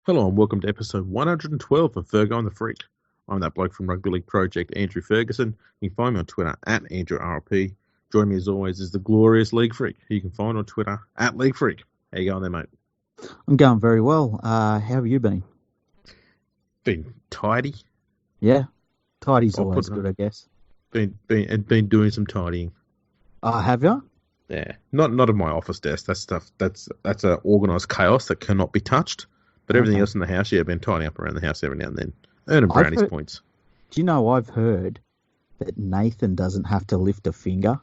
Hello and welcome to episode 112 of Fergo and the Freak. I'm that bloke from Rugby League Project, Andrew Ferguson. You can find me on Twitter at AndrewRP. Join me as always is the glorious League Freak, who you can find on Twitter at League Freak. How you going there, mate? I'm going very well. How have you been? Been tidy. Yeah, tidy's I'll always put good, I guess. been doing some tidying. Have you? Yeah, not at my office desk. That's a organised chaos that cannot be touched. But everything Okay. else in the house, yeah, I've been tidying up around the house every now and then, earning I've brownies heard. points. Do you know I've heard that Nathan doesn't have to lift a finger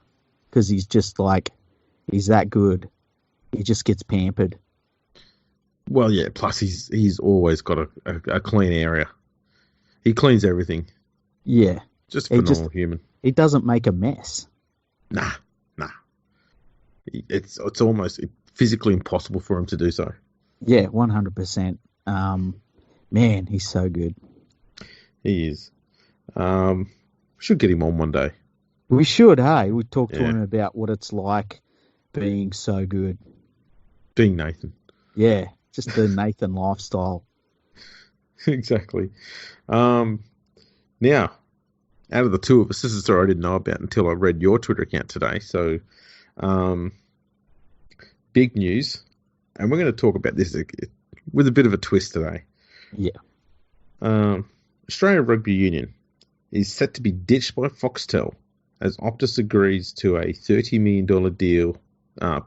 because he's that good. He just gets pampered. Well, yeah. Plus, he's always got a clean area. He cleans everything. Yeah, Just a he just phenomenal human. he doesn't make a mess. Nah, nah. It's almost physically impossible for him to do so. Yeah, 100%. Man, he's so good. He is. Should get him on one day. We should, hey? We talk to Yeah, him about what it's like being so good. being Nathan. Yeah, just the Nathan lifestyle. Exactly. Um, Now, out of the two of us, this is a story I didn't know about until I read your Twitter account today. So, um, big news, and we're going to talk about this with a bit of a twist today. Yeah. Um, Australia Rugby Union is set to be ditched by Foxtel as Optus agrees to a $30 million deal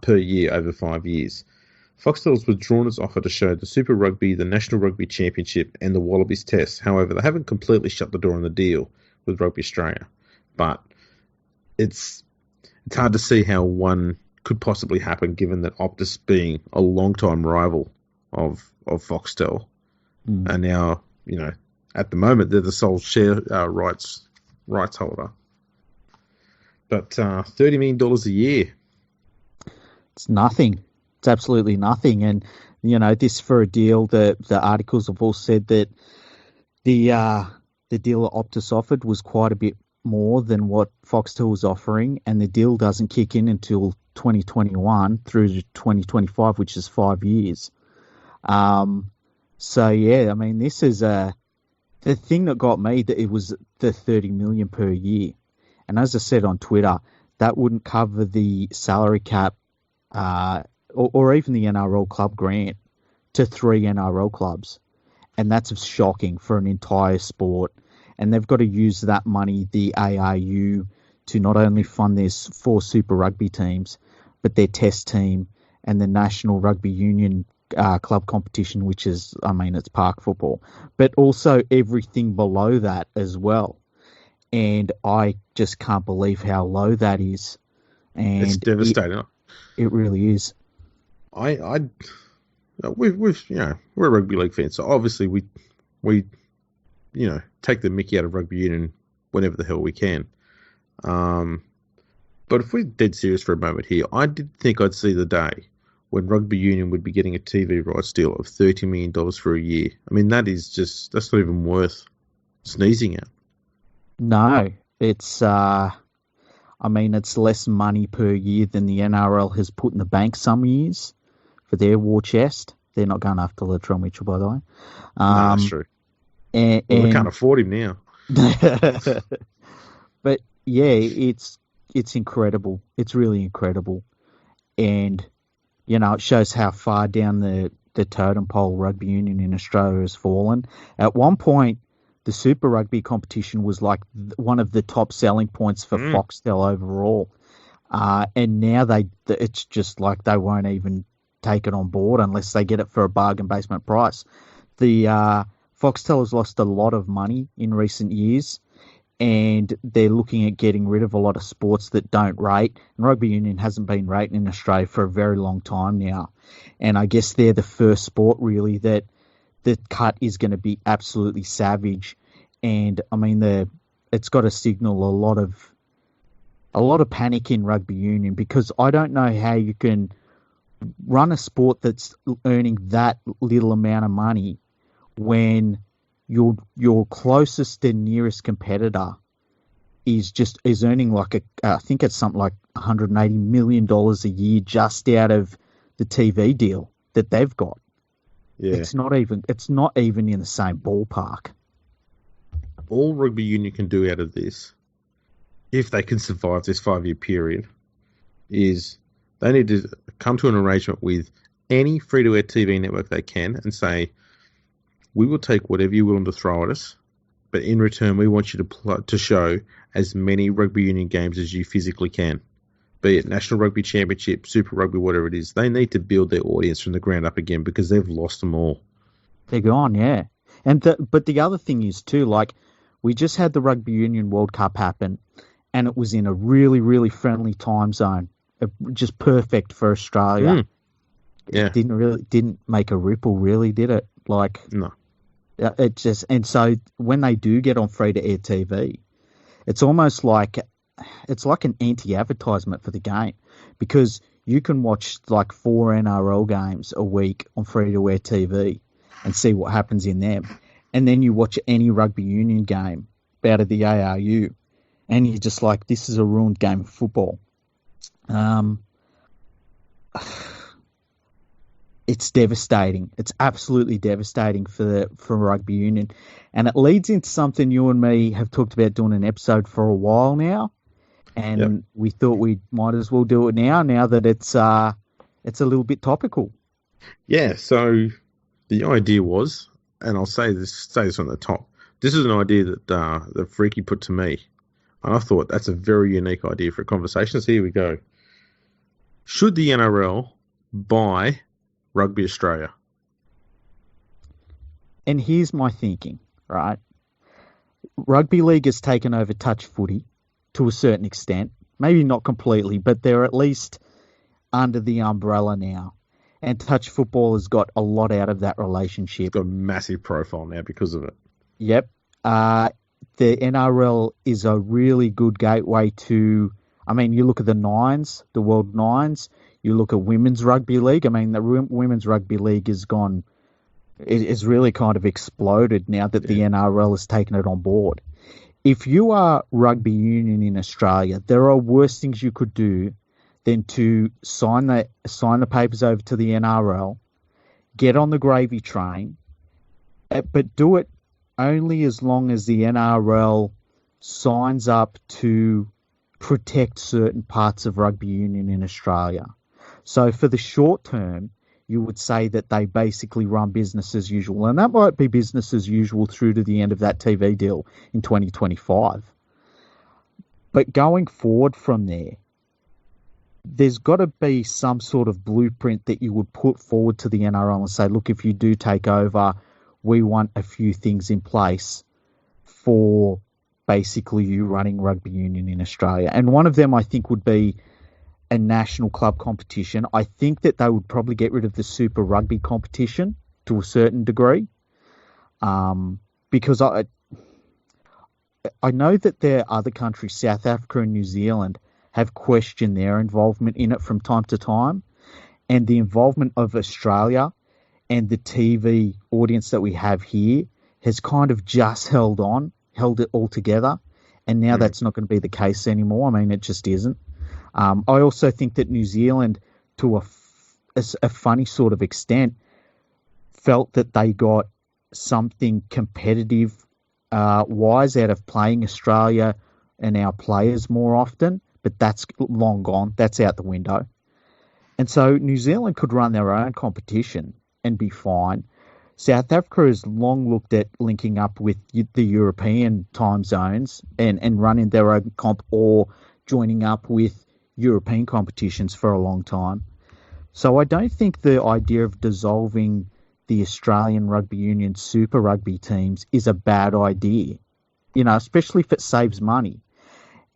per year over 5 years. Foxtel has withdrawn its offer to show the Super Rugby, the National Rugby Championship, and the Wallabies Test. However, they haven't completely shut the door on the deal with Rugby Australia. But it's hard to see how one could possibly happen, given that Optus being a long-time rival of Foxtel, Mm. and now at the moment they're the sole share rights holder. But $30 million a year. It's nothing. It's absolutely nothing. And this for a deal. The articles have all said that the deal that Optus offered was quite a bit more than what Foxtel was offering, and the deal doesn't kick in until 2021 through to 2025, which is 5 years. So yeah, I mean, this is the thing that got me, that it was the 30 million per year, and as I said on Twitter, that wouldn't cover the salary cap, or even the NRL club grant to 3 NRL clubs. And that's shocking for an entire sport. And they've got to use that money, the ARU, to not only fund their 4 Super Rugby teams, but their test team and the National Rugby Union club competition, which is, I mean, it's park football, but also everything below that as well. And I just can't believe how low that is. It's And devastating. it really is. I we've we're rugby league fans, so obviously we take the mickey out of rugby union whenever the hell we can. But if we're dead serious for a moment here, I did think I'd see the day when rugby union would be getting a TV rights deal of $30 million for a year. I mean, that's not even worth sneezing at. No, it's I mean, it's less money per year than the NRL has put in the bank some years for their war chest. They're not going after Latrell Mitchell, by the way. No, that's Um, true. and, Well, they can't and afford him now. but yeah, it's incredible. It's really incredible, and it shows how far down the totem pole rugby union in Australia has fallen. At one point, the Super Rugby competition was like one of the top selling points for Mm. Foxtel overall. And now it's just like they won't even take it on board unless they get it for a bargain basement price. The Foxtel has lost a lot of money in recent years, and they're looking at getting rid of a lot of sports that don't rate. And rugby union hasn't been rating in Australia for a very long time now. And I guess they're the first sport really that the cut is going to be absolutely savage. And I mean, it's got to signal a lot of panic in rugby union, because I don't know how you can run a sport that's earning that little amount of money when your closest and nearest competitor is earning I think it's something like $180 million a year just out of the TV deal that they've got. Yeah. It's not even in the same ballpark. All rugby union can do out of this, if they can survive this 5-year period, is they need to come to an arrangement with any free-to-air TV network they can and say, we will take whatever you're willing to throw at us, but in return, we want you to show as many rugby union games as you physically can. Be it National Rugby Championship, Super Rugby, whatever it is. They need to build their audience from the ground up again because they've lost them all. They're gone, yeah. But the other thing is too, like, we just had the Rugby Union World Cup happen, and it was in a really, really friendly time zone, just perfect for Australia. Yeah. It didn't make a ripple, really, did it? Like, No. it just, and so when they do get on free to air TV, it's almost like an anti-advertisement for the game, because you can watch like 4 NRL games a week on free to air TV and see what happens in them, and then you watch any rugby union game out of the ARU, and you're just like, this is a ruined game of football. It's devastating. It's absolutely devastating for rugby union, and it leads into something you and me have talked about doing an episode for a while now, and we thought we might as well do it now that it's a little bit topical. Yeah. So the idea was, and I'll say this on the top. This is an idea that Freaky put to me, and I thought that's a very unique idea for a conversation. So here we go. Should the NRL buy Rugby Australia? And here's my thinking, right? Rugby League has taken over touch footy to a certain extent. Maybe not completely, but they're at least under the umbrella now. And touch football has got a lot out of that relationship. It's got a massive profile now because of it. Yep. The NRL is a really good gateway to, I mean, you look at the Nines, the World Nines, you look at Women's Rugby League. I mean, the Women's Rugby League has really kind of exploded now that the NRL has taken it on board. If you are rugby union in Australia, there are worse things you could do than to sign the papers over to the NRL, get on the gravy train, but do it only as long as the NRL signs up to protect certain parts of rugby union in Australia. So for the short term, you would say that they basically run business as usual. And that might be business as usual through to the end of that TV deal in 2025. But going forward from there, there's got to be some sort of blueprint that you would put forward to the NRL and say, look, if you do take over, we want a few things in place for basically you running rugby union in Australia. And one of them, I think, would be a national club competition. I think that they would probably get rid of the Super Rugby competition to a certain degree, because I know that there are other countries, South Africa and New Zealand, have questioned their involvement in it from time to time, and the involvement of Australia and the TV audience that we have here has kind of just held it all together, and now that's not going to be the case anymore. I mean, it just isn't. I also think that New Zealand, to a funny sort of extent, felt that they got something competitive wise out of playing Australia and our players more often, but that's long gone. That's out the window. And so New Zealand could run their own competition and be fine. South Africa has long looked at linking up with the European time zones and running their own comp or joining up with European competitions for a long time. So I don't think the idea of dissolving the Australian Rugby Union Super Rugby teams is a bad idea, especially if it saves money.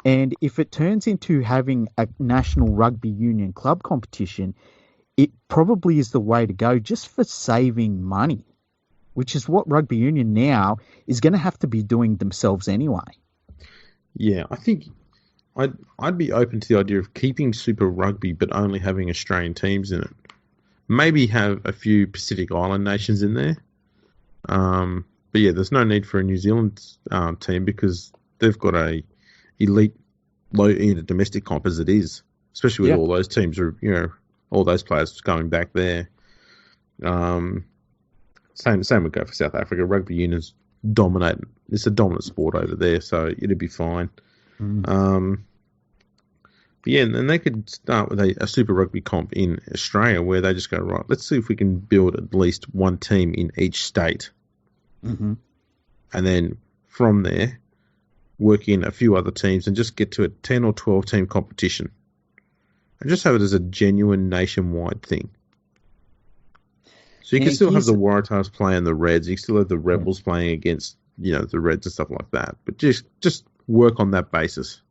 And if it turns into having a national rugby union club competition, it probably is the way to go just for saving money, which is what rugby union now is going to have to be doing themselves anyway. Yeah, I think I'd be open to the idea of keeping Super Rugby but only having Australian teams in it. Maybe have a few Pacific Island nations in there. But yeah, there's no need for a New Zealand team because they've got a elite low-end domestic comp as it is, especially with all those teams, all those players going back there. Same would go for South Africa. Rugby union's dominating. It's a dominant sport over there, so it'd be fine. But yeah, and they could start with a Super Rugby comp in Australia where they just go, right, let's see if we can build at least one team in each state. Mm-hmm. And then from there, work in a few other teams and just get to a 10 or 12 team competition. And just have it as a genuine nationwide thing. So you can still have the Waratahs playing the Reds. You can still have the Rebels playing against, the Reds and stuff like that. But just work on that basis.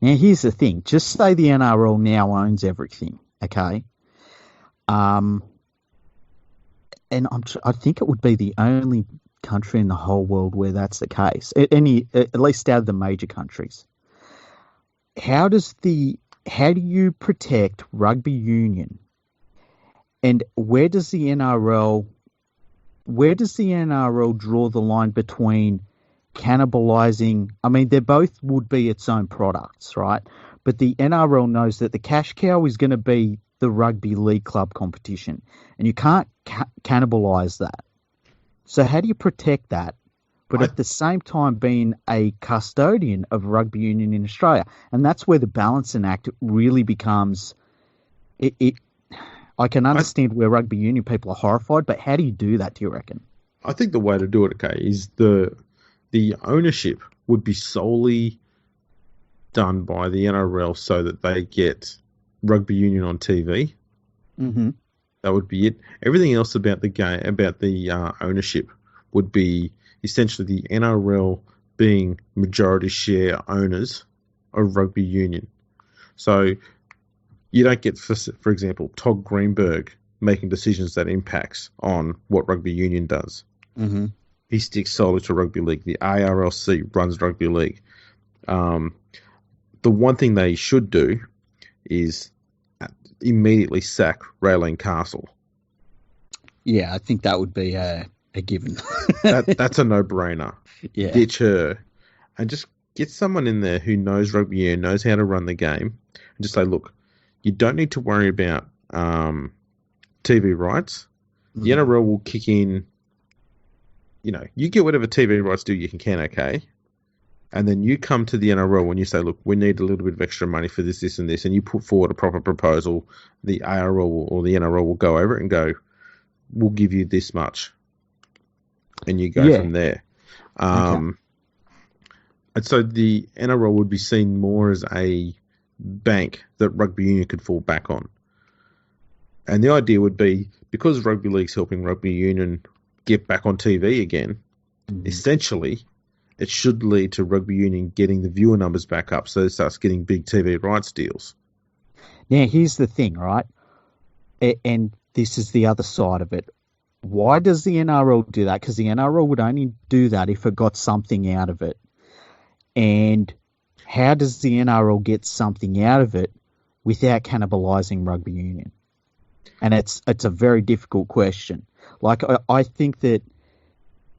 Now, here's the thing. Just say the NRL now owns everything, okay? And I think it would be the only country in the whole world where that's the case. At least out of the major countries. How do you protect rugby union? And where does the NRL draw the line between cannibalizing? I mean, they both would be its own products, right? But the NRL knows that the cash cow is going to be the rugby league club competition, and you can't cannibalize that. So how do you protect that, but at the same time being a custodian of rugby union in Australia? And that's where the balancing act really becomes it. I can understand where rugby union people are horrified, but how do you do that, do you reckon? I think the way to do it, okay, is the ownership would be solely done by the NRL so that they get rugby union on TV. Mm-hmm. That would be it. Everything else about the game, about the ownership, would be essentially the NRL being majority share owners of rugby union. So you don't get, for example, Todd Greenberg making decisions that impacts on what rugby union does. Mm-hmm. He sticks solely to rugby league. The ARLC runs rugby league. The one thing they should do is immediately sack Raylene Castle. Yeah, I think that would be a given. That's a no-brainer. Yeah. Ditch her and just get someone in there who knows rugby union, knows how to run the game, and just say, look, you don't need to worry about TV rights. The NRL will kick in. You get whatever TV rights do you can, okay? And then you come to the NRL when you say, look, we need a little bit of extra money for this, this, and this, and you put forward a proper proposal. The ARL or the NRL will go over it and go, we'll give you this much. And you go from there. And so the NRL would be seen more as a bank that rugby union could fall back on. And the idea would be, because rugby league's helping rugby union get back on TV again, essentially it should lead to rugby union getting the viewer numbers back up so it starts getting big TV rights deals. Now, here's the thing, right? And this is the other side of it. Why does the NRL do that? Because the NRL would only do that if it got something out of it. And how does the NRL get something out of it without cannibalizing rugby union? And it's a very difficult question. Like, I think that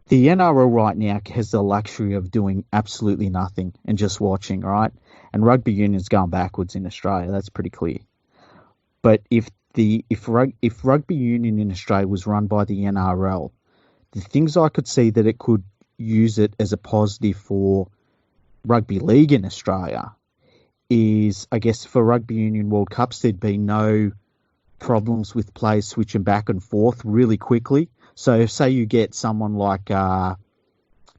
the NRL right now has the luxury of doing absolutely nothing and just watching, right? And rugby union's going backwards in Australia. That's pretty clear. But if rugby union in Australia was run by the NRL, the things I could see that it could use it as a positive for rugby league in Australia is, I guess, for rugby union World Cups, there'd be no problems with players switching back and forth really quickly. So say you get someone like,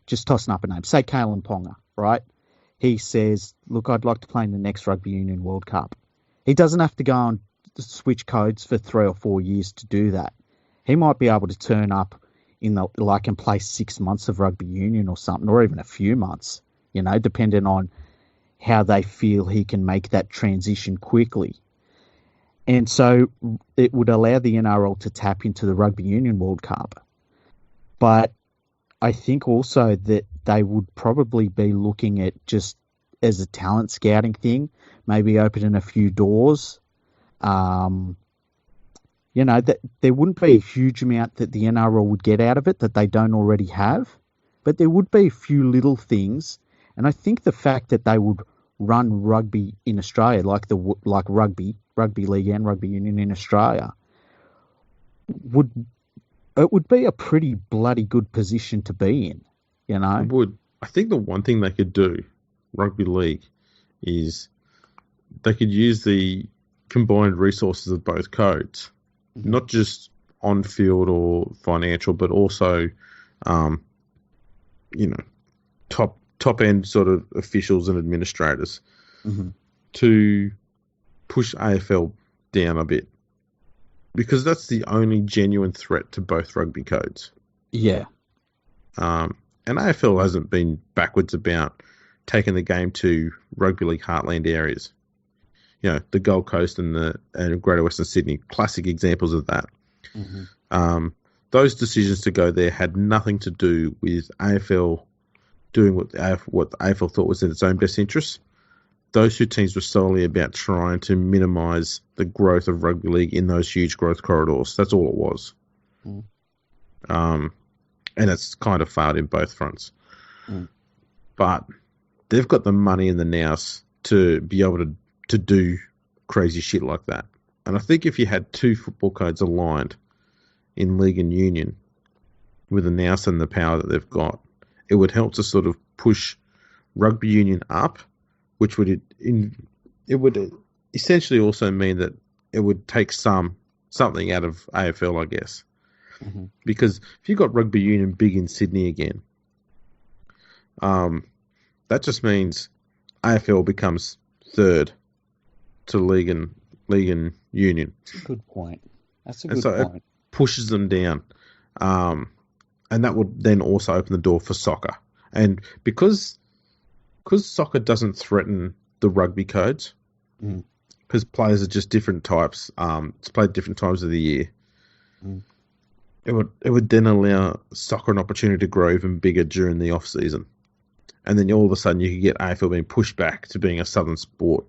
just tossing up a name, say Kalen Ponga, right? He says, look, I'd like to play in the next Rugby Union World Cup. He doesn't have to go and switch codes for 3 or 4 years to do that. He might be able to turn up and play 6 months of Rugby Union or something, or even a few months, depending on how they feel he can make that transition quickly. And so it would allow the NRL to tap into the Rugby Union World Cup. But I think also that they would probably be looking at just as a talent scouting thing, maybe opening a few doors. That there wouldn't be a huge amount that the NRL would get out of it that they don't already have, but there would be a few little things. And I think the fact that they would run rugby in Australia, like rugby league and rugby union in Australia, would it would be a pretty bloody good position to be in, you know? It would. I think the one thing they could do, rugby league, is they could use the combined resources of both codes, not just on field or financial, but also, you know, top end sort of officials and administrators to push AFL down a bit, because that's the only genuine threat to both rugby codes. Yeah. And AFL hasn't been backwards about taking the game to rugby league heartland areas. You know, the Gold Coast and Greater Western Sydney, classic examples of that. Those decisions to go there had nothing to do with AFL doing what the AFL thought was in its own best interests. Those two teams were solely about trying to minimise the growth of rugby league in those huge growth corridors. That's all it was. And it's kind of failed in both fronts. But they've got the money in the nous to be able to do crazy shit like that. And I think if you had two football codes aligned in league and union with the nous and the power that they've got, it would help to sort of push rugby union up, which would essentially also mean that it would take something out of AFL, I guess. Because if you've got rugby union big in Sydney again, that just means AFL becomes third to league and union. That's a good point. It pushes them down. And that would then also open the door for soccer. And because soccer doesn't threaten the rugby codes, because players are just different types, it's played different times of the year, it would then allow soccer an opportunity to grow even bigger during the off season. And then all of a sudden you could get AFL being pushed back to being a southern sport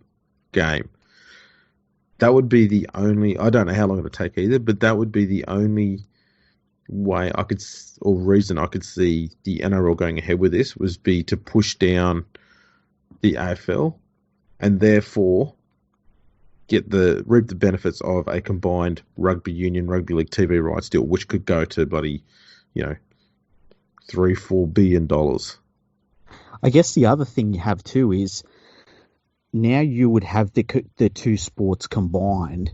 game. That would be the only, I don't know how long it would take either, but that would be the only way reason I could see the NRL going ahead with this was be to push down the AFL and therefore reap the benefits of a combined rugby union, rugby league TV rights deal, which could go to bloody, $3-4 billion. I guess the other thing you have too is now you would have the two sports combined.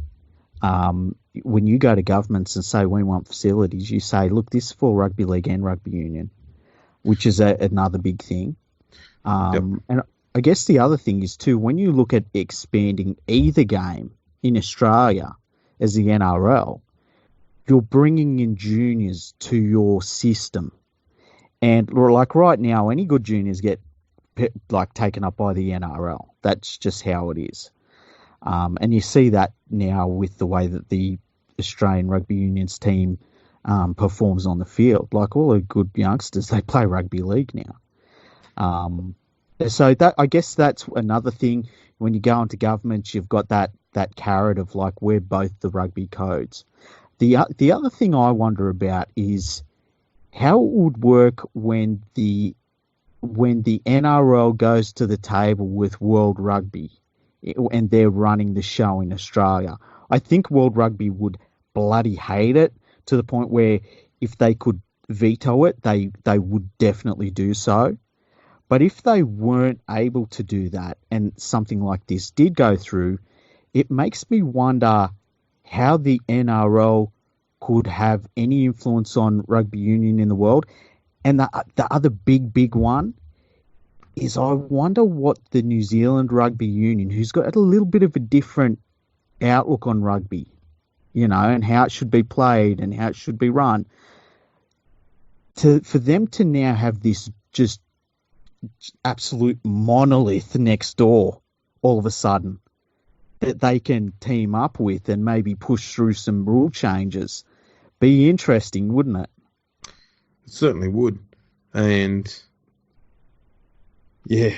When you go to governments and say we want facilities, you say, look, this is for rugby league and rugby union, which is another big thing. And I guess the other thing is too, when you look at expanding either game in Australia as the NRL, you're bringing in juniors to your system. And like right now, any good juniors get taken up by the NRL. That's just how it is. And you see that now with the way that the Australian Rugby Union's team performs on the field. Like all the good youngsters, they play rugby league now. So that, I guess that's another thing. When you go into governments, you've got that carrot of like, we're both the rugby codes. The other thing I wonder about is how it would work when the NRL goes to the table with World Rugby and they're running the show in Australia. I think World Rugby would bloody hate it to the point where if they could veto it, they would definitely do so. But if they weren't able to do that and something like this did go through, it makes me wonder how the NRL could have any influence on rugby union in the world. And the other big one is I wonder what the New Zealand Rugby Union, who's got a little bit of a different outlook on rugby, and how it should be played and how it should be run, for them to now have this just absolute monolith next door all of a sudden that they can team up with and maybe push through some rule changes. Be interesting, wouldn't it? It certainly would. And yeah,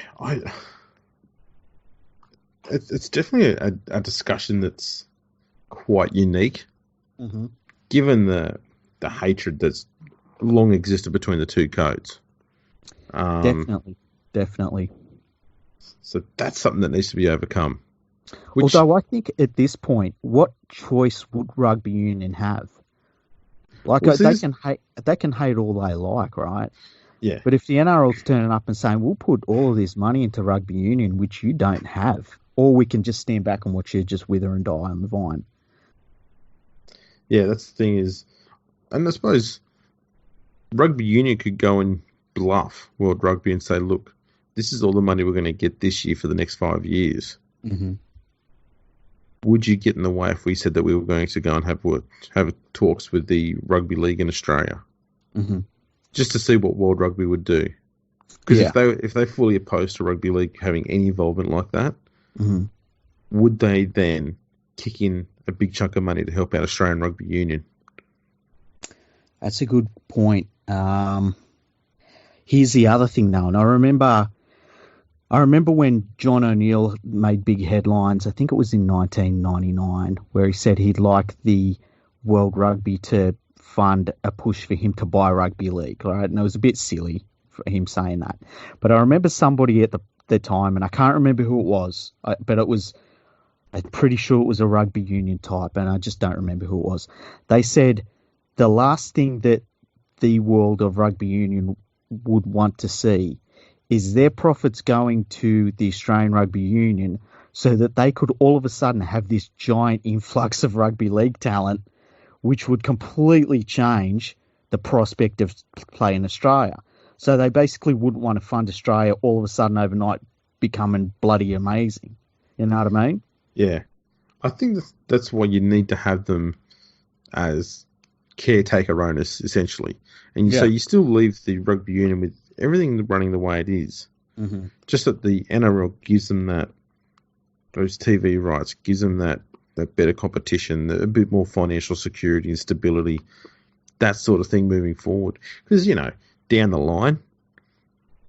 it's definitely a discussion that's quite unique, given the hatred that's long existed between the two codes. Definitely. So that's something that needs to be overcome. Although I think at this point, what choice would rugby union have? Like Well, see, they can hate all they like, right? yeah, But if the NRL's turning up and saying we'll put all of this money into rugby union, which you don't have, or we can just stand back and watch you just wither and die on the vine. yeah, that's the thing is, and I suppose rugby union could go and bluff World Rugby and say, look, this is all the money we're going to get this year for the next 5 years. Mm-hmm. Would you get in the way if we said that we were going to go and have talks with the rugby league in Australia, Mm-hmm. just to see what World Rugby would do? Because Yeah. if they fully opposed to rugby league having any involvement like that, Mm-hmm. would they then kick in a big chunk of money to help out Australian Rugby Union? That's a good point. Here's the other thing, though, and I remember when John O'Neill made big headlines. I think it was in 1999, where he said he'd like the World Rugby to fund a push for him to buy rugby league, right? And it was a bit silly for him saying that. But I remember somebody at the time, and I can't remember who it was, but I'm pretty sure it was a rugby union type, and I just don't remember who it was. They said the last thing that the world of rugby union would want to see is their profits going to the Australian Rugby Union so that they could all of a sudden have this giant influx of rugby league talent, which would completely change the prospect of play in Australia. So they basically wouldn't want to fund Australia all of a sudden overnight becoming bloody amazing. You know what I mean? Yeah. I think that's why you need to have them as caretaker owners, essentially. And so you still leave the rugby union with everything running the way it is. Mm-hmm. Just that the NRL gives them those TV rights, gives them that better competition, a bit more financial security and stability, that sort of thing moving forward. Because, down the line,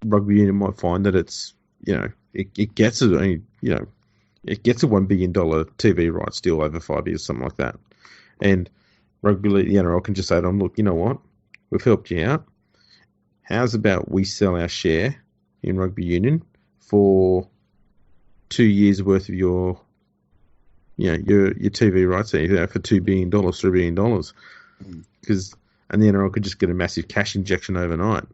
rugby union might find that it's, it gets a $1 billion TV rights deal over 5 years, something like that. And rugby league, the NRL can just say to them, look, you know what? We've helped you out. How's about we sell our share in rugby union for 2 years worth of your TV rights for $2 billion, $3 billion. And the NRL could just get a massive cash injection overnight.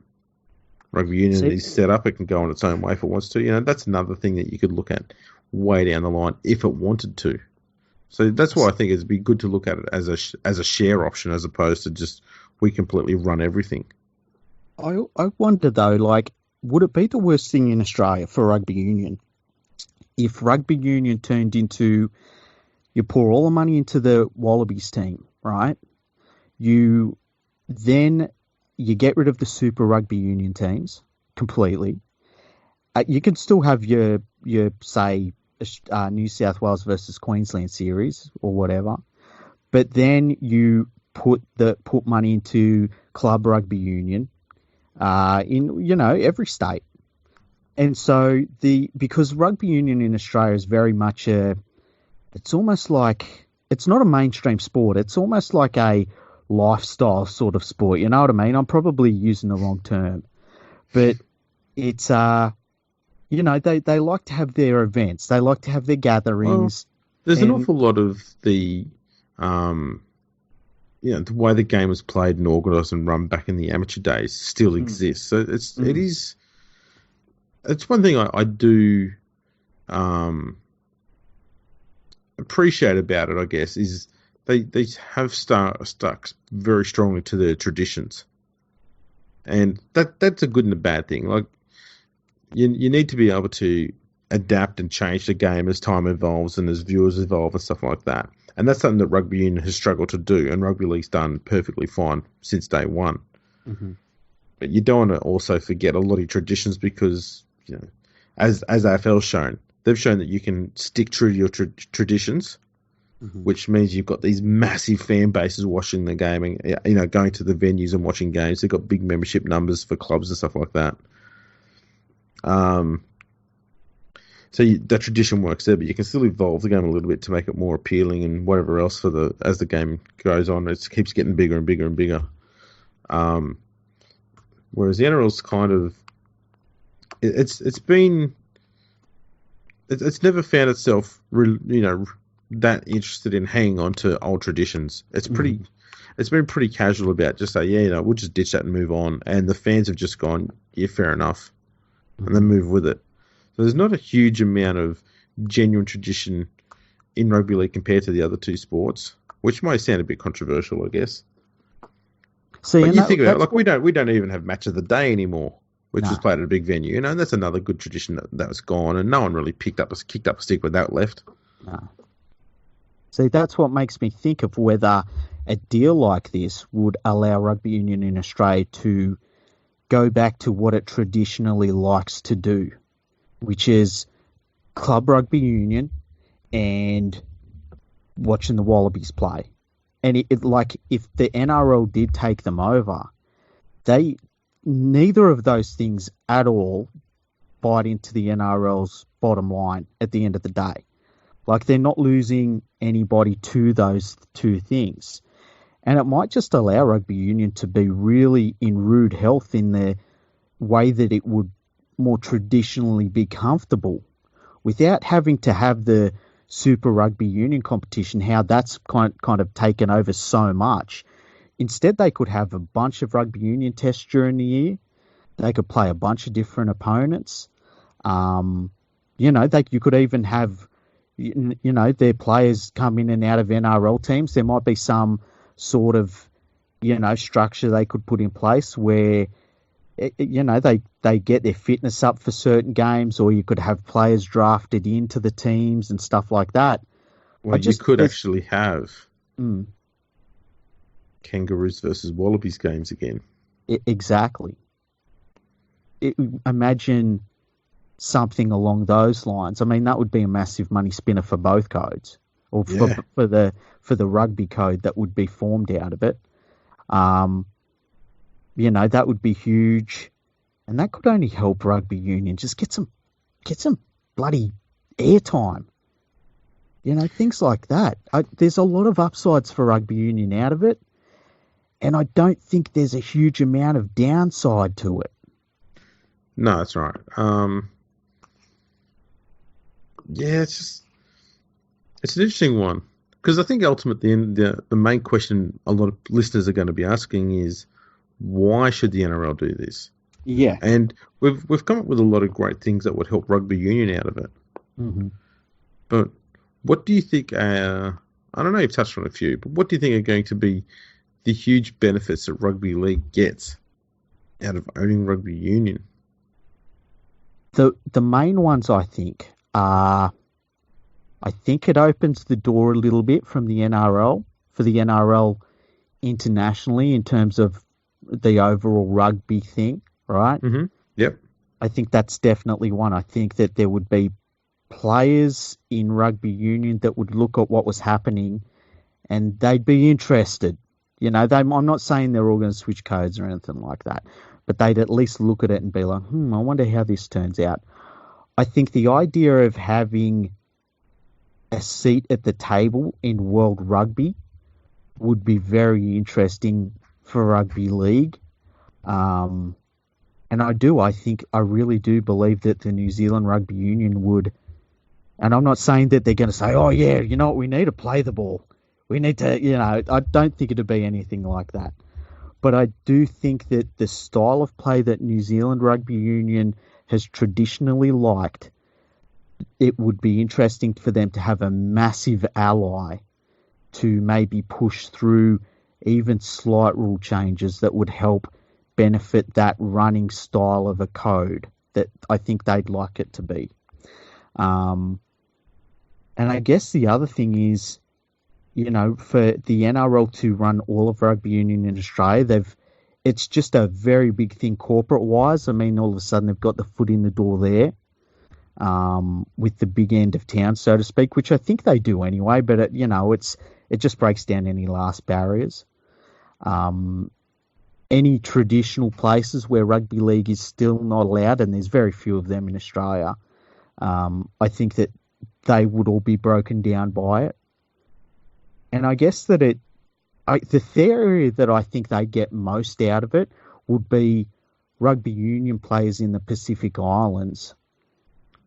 Rugby union is set up, it can go on its own way if it wants to. That's another thing that you could look at way down the line if it wanted to. So that's why I think it'd be good to look at it as a share option as opposed to just we completely run everything. I wonder though, would it be the worst thing in Australia for rugby union if rugby union turned into you pour all the money into the Wallabies team, right? You get rid of the Super Rugby Union teams completely. You can still have your say New South Wales versus Queensland series or whatever, but then you put money into club rugby union in every state, and so because rugby union in Australia is very much it's almost like it's not a mainstream sport. It's almost like a lifestyle sort of sport. You know what I mean? I'm probably using the wrong term, but it's they like to have their events. They like to have their gatherings. Well, there's an awful lot of the the way the game was played and organised and run back in the amateur days still exists. So it's one thing I do appreciate about it, I guess, is they have stuck very strongly to their traditions, and that's a good and a bad thing. Like you need to be able to adapt and change the game as time evolves and as viewers evolve and stuff like that. And that's something that rugby union has struggled to do, and rugby league's done perfectly fine since day one. Mm-hmm. But you don't want to also forget a lot of traditions because, as AFL's shown, they've shown that you can stick true to your traditions, which means you've got these massive fan bases watching the game and, going to the venues and watching games. They've got big membership numbers for clubs and stuff like that. So that tradition works there, but you can still evolve the game a little bit to make it more appealing and whatever else as the game goes on. It keeps getting bigger and bigger and bigger. Whereas the NRL's kind of it's never found itself that interested in hanging on to old traditions. It's pretty it's been pretty casual about just say, yeah, we'll just ditch that and move on. And the fans have just gone, yeah, fair enough, and then move with it. So there's not a huge amount of genuine tradition in rugby league compared to the other two sports, which might sound a bit controversial, I guess. See, but you think about it, like we don't even have match of the day anymore, which was played at a big venue. And that's another good tradition that was gone, and no one really kicked up a stick with that left. No. See, that's what makes me think of whether a deal like this would allow rugby union in Australia to go back to what it traditionally likes to do, which is club rugby union and watching the Wallabies play. And like if the NRL did take them over, neither of those things at all bite into the NRL's bottom line at the end of the day. Like they're not losing anybody to those two things. And it might just allow rugby union to be really in rude health in the way that it would more traditionally be comfortable without having to have the Super Rugby Union competition, how that's kind of taken over so much. Instead, they could have a bunch of rugby union tests during the year. They could play a bunch of different opponents. You could even have, their players come in and out of NRL teams. There might be some sort of, structure they could put in place where, they get their fitness up for certain games, or you could have players drafted into the teams and stuff like that. Well, you could actually have Kangaroos versus Wallabies games again. Exactly. Imagine something along those lines. I mean, that would be a massive money spinner for both codes, or for the rugby code that would be formed out of it. That would be huge, and that could only help rugby union just get some bloody airtime. Things like that. There's a lot of upsides for rugby union out of it, and I don't think there's a huge amount of downside to it. No, that's right. It's an interesting one, because I think ultimately the main question a lot of listeners are going to be asking is, why should the NRL do this? Yeah. And we've come up with a lot of great things that would help rugby union out of it. Mm-hmm. But what do you think, I don't know, you've touched on a few, but what do you think are going to be the huge benefits that rugby league gets out of owning rugby union? The main ones, I think, are, I think it opens the door a little bit from the NRL, for the NRL internationally in terms of the overall rugby thing, right? Mm-hmm. Yep. I think that's definitely one. I think that there would be players in rugby union that would look at what was happening and they'd be interested. I'm not saying they're all going to switch codes or anything like that, but they'd at least look at it and be like, I wonder how this turns out. I think the idea of having a seat at the table in World Rugby would be very interesting for rugby league. And I really do believe that the New Zealand Rugby Union would, and I'm not saying that they're going to say, oh yeah, we need to play the ball. We need to, I don't think it'd be anything like that. But I do think that the style of play that New Zealand Rugby Union has traditionally liked, it would be interesting for them to have a massive ally to maybe push through even slight rule changes that would help benefit that running style of a code that I think they'd like it to be. And I guess the other thing is, for the NRL to run all of rugby union in Australia, it's just a very big thing corporate-wise. I mean, all of a sudden they've got the foot in the door there with the big end of town, so to speak, which I think they do anyway, but it just breaks down any last barriers. Any traditional places where rugby league is still not allowed, and there's very few of them in Australia, I think that they would all be broken down by it. And I guess that the theory that I think they get most out of it would be rugby union players in the Pacific Islands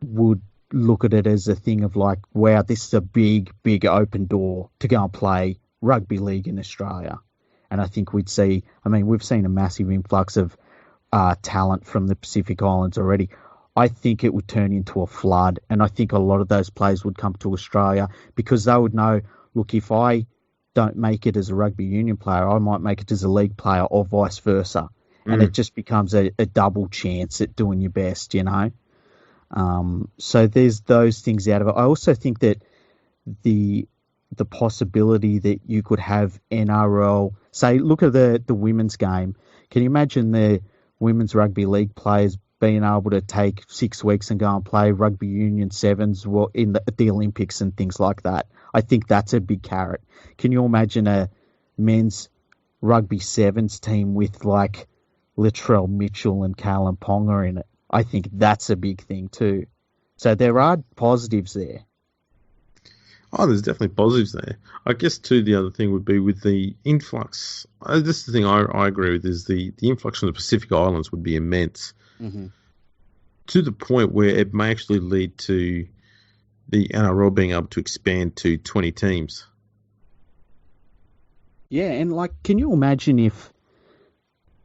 would look at it as a thing of wow, this is a big, big open door to go and play rugby league in Australia. And I think we've seen a massive influx of talent from the Pacific Islands already. I think it would turn into a flood, and I think a lot of those players would come to Australia because they would know, look, if I don't make it as a rugby union player, I might make it as a league player or vice versa. And it just becomes a double chance at doing your best, you know. So there's those things out of it. I also think that the possibility that you could have NRL, say, look at the women's game. Can you imagine the women's rugby league players being able to take 6 weeks and go and play rugby union sevens at the Olympics and things like that? I think that's a big carrot. Can you imagine a men's rugby sevens team with like Latrell Mitchell and Kalen Ponga in it? I think that's a big thing too. So there are positives there. Oh, there's definitely positives there. I guess, too, the other thing would be with the influx. This is the thing I agree with, is the influx from the Pacific Islands would be immense. Mm-hmm. To the point where it may actually lead to the NRL being able to expand to 20 teams. Yeah, and like, can you imagine if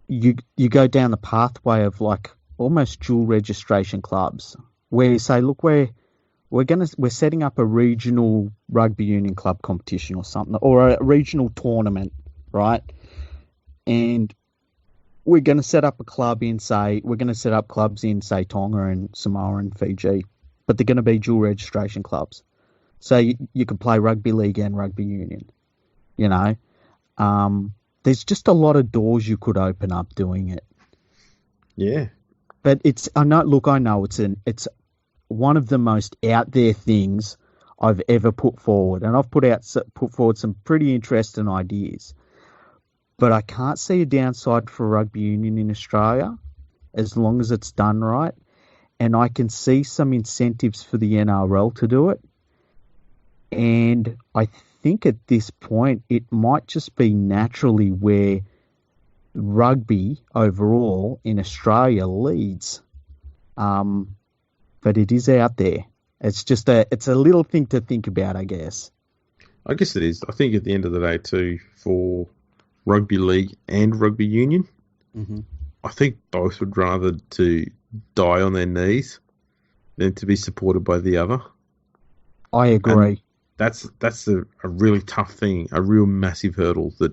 you go down the pathway of like almost dual registration clubs where you say, look, we're setting up a regional rugby union club competition or something, or a regional tournament, right? And we're going to set up clubs in, say, Tonga and Samoa and Fiji, but they're going to be dual registration clubs. So you can play rugby league and rugby union, you know. There's just a lot of doors you could open up doing it. Yeah. But I know it's one of the most out there things I've ever put forward, and I've put forward some pretty interesting ideas. But I can't see a downside for rugby union in Australia as long as it's done right, and I can see some incentives for the NRL to do it. And I think at this point it might just be naturally where rugby overall in Australia leads. But it is out there. It's just it's a little thing to think about, I guess. I guess it is. I think at the end of the day, too, for rugby league and rugby union, mm-hmm. I think both would rather to die on their knees than to be supported by the other. I agree. And that's a really tough thing, a real massive hurdle that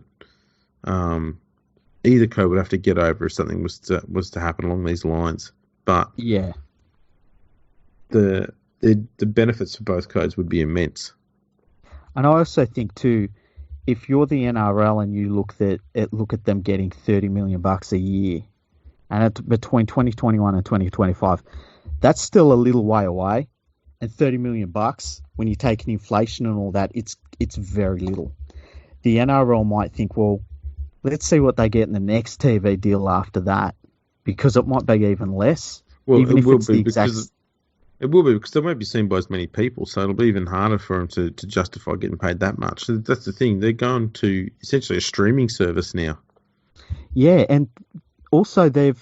either code would have to get over if something was to happen along these lines. But yeah. The benefits for both codes would be immense. And I also think too, if you're the NRL and you look at them getting $30 million a year, and between 2021 and 2025, that's still a little way away. And $30 million when you take in inflation and all that, it's very little. The NRL might think, well, let's see what they get in the next TV deal after that, because it might be even less. Well, even it if will it's be the exact. It will be because they won't be seen by as many people, so it'll be even harder for them to justify getting paid that much. So that's the thing; they're going to essentially a streaming service now. Yeah, and also there's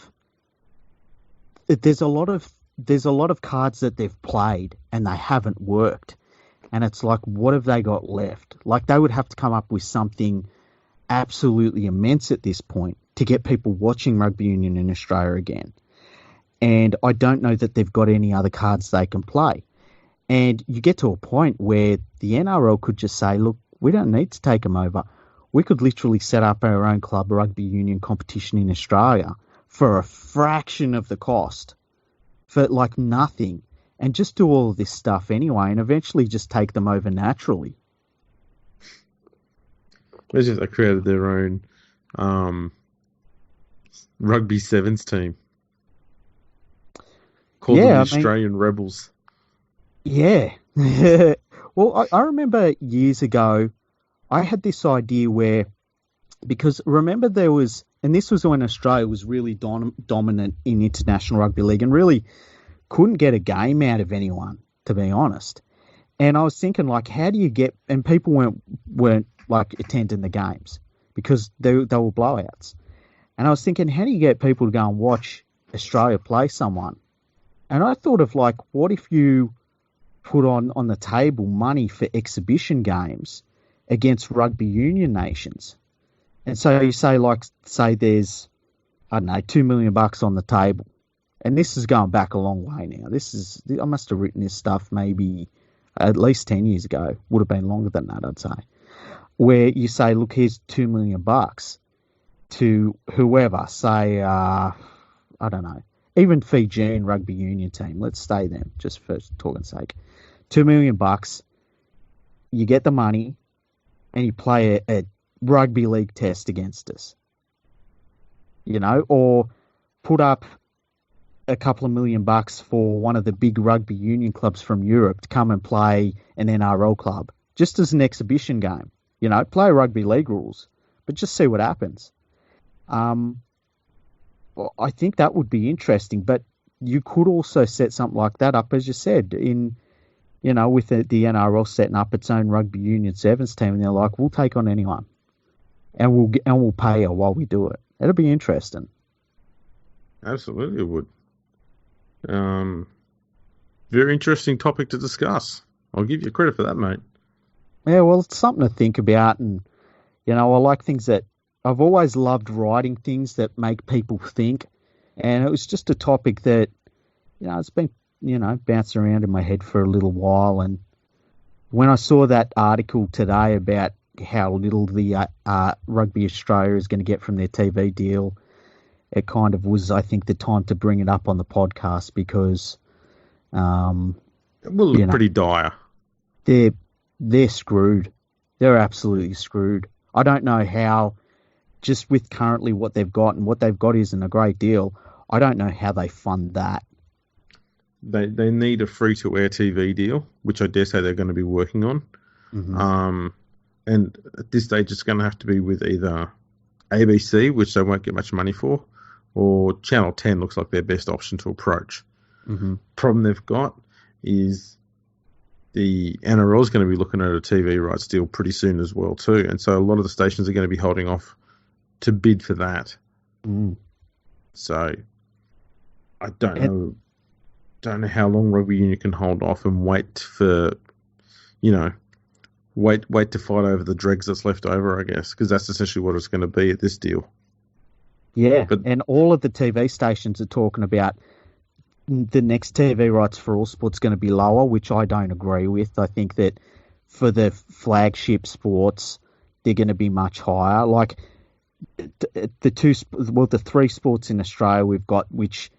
a lot of cards that they've played and they haven't worked, and it's like, what have they got left? Like, they would have to come up with something absolutely immense at this point to get people watching rugby union in Australia again. And I don't know that they've got any other cards they can play. And you get to a point where the NRL could just say, look, we don't need to take them over. We could literally set up our own club rugby union competition in Australia for a fraction of the cost, for like nothing, and just do all of this stuff anyway, and eventually just take them over naturally. Imagine if they created their own rugby sevens team. Called them the Australian Rebels. Yeah. Well, I remember years ago, I had this idea where, because remember there was, and this was when Australia was really dominant in international rugby league and really couldn't get a game out of anyone, to be honest. And I was thinking, like, how do you get, and people weren't like attending the games because they were blowouts. And I was thinking, how do you get people to go and watch Australia play someone? And I thought of, like, what if you put on the table money for exhibition games against rugby union nations? And so you say, say there's, I don't know, $2 million on the table. And this is going back a long way now. I must have written this stuff maybe at least 10 years ago. Would have been longer than that, I'd say. Where you say, look, here's $2 million to whoever, say, I don't know, even Fijian rugby union team. Let's stay them, just for talking's sake. $2 million, you get the money, and you play a rugby league test against us. Or put up a couple of $1 million for one of the big rugby union clubs from Europe to come and play an NRL club, just as an exhibition game. Play rugby league rules, but just see what happens. Well, I think that would be interesting, but you could also set something like that up, as you said, with the NRL setting up its own rugby union sevens team, and they're like, we'll take on anyone, and we'll pay you while we do it. It'll be interesting. Absolutely, it would. Very interesting topic to discuss. I'll give you credit for that, mate. Yeah, well, it's something to think about, and I like things that I've always loved writing things that make people think, and it was just a topic that it's been bouncing around in my head for a little while, and when I saw that article today about how little the Rugby Australia is going to get from their TV deal, it kind of was, I think, the time to bring it up on the podcast because it will look pretty dire. They're screwed. They're absolutely screwed. I don't know how, just with currently what they've got, and what they've got isn't a great deal, I don't know how they fund that. They need a free-to-air TV deal, which I dare say they're going to be working on. Mm-hmm. And at this stage, it's going to have to be with either ABC, which they won't get much money for, or Channel 10 looks like their best option to approach. Mm-hmm. Problem they've got is the NRL is going to be looking at a TV rights deal pretty soon as well too, and so a lot of the stations are going to be holding off to bid for that. Mm. So I don't know how long rugby union can hold off and wait for, wait to fight over the dregs that's left over, I guess, because that's essentially what it's going to be at this deal. Yeah, and all of the TV stations are talking about the next TV rights for all sports going to be lower, which I don't agree with. I think that for the flagship sports, they're going to be much higher. Like the three sports in Australia we've got, which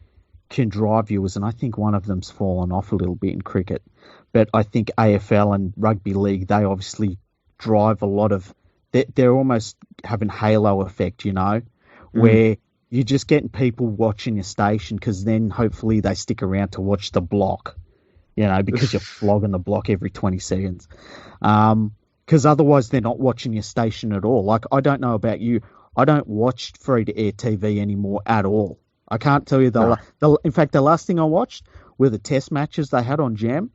can drive viewers, and I think one of them's fallen off a little bit in cricket. But I think AFL and rugby league, they obviously drive a lot of. They're almost having halo effect, where you're just getting people watching your station because then hopefully they stick around to watch the block, because you're flogging the block every 20 seconds. Because otherwise they're not watching your station at all. Like, I don't know about you, I don't watch free-to-air TV anymore at all. I can't tell you in fact, the last thing I watched were the test matches they had on Jam.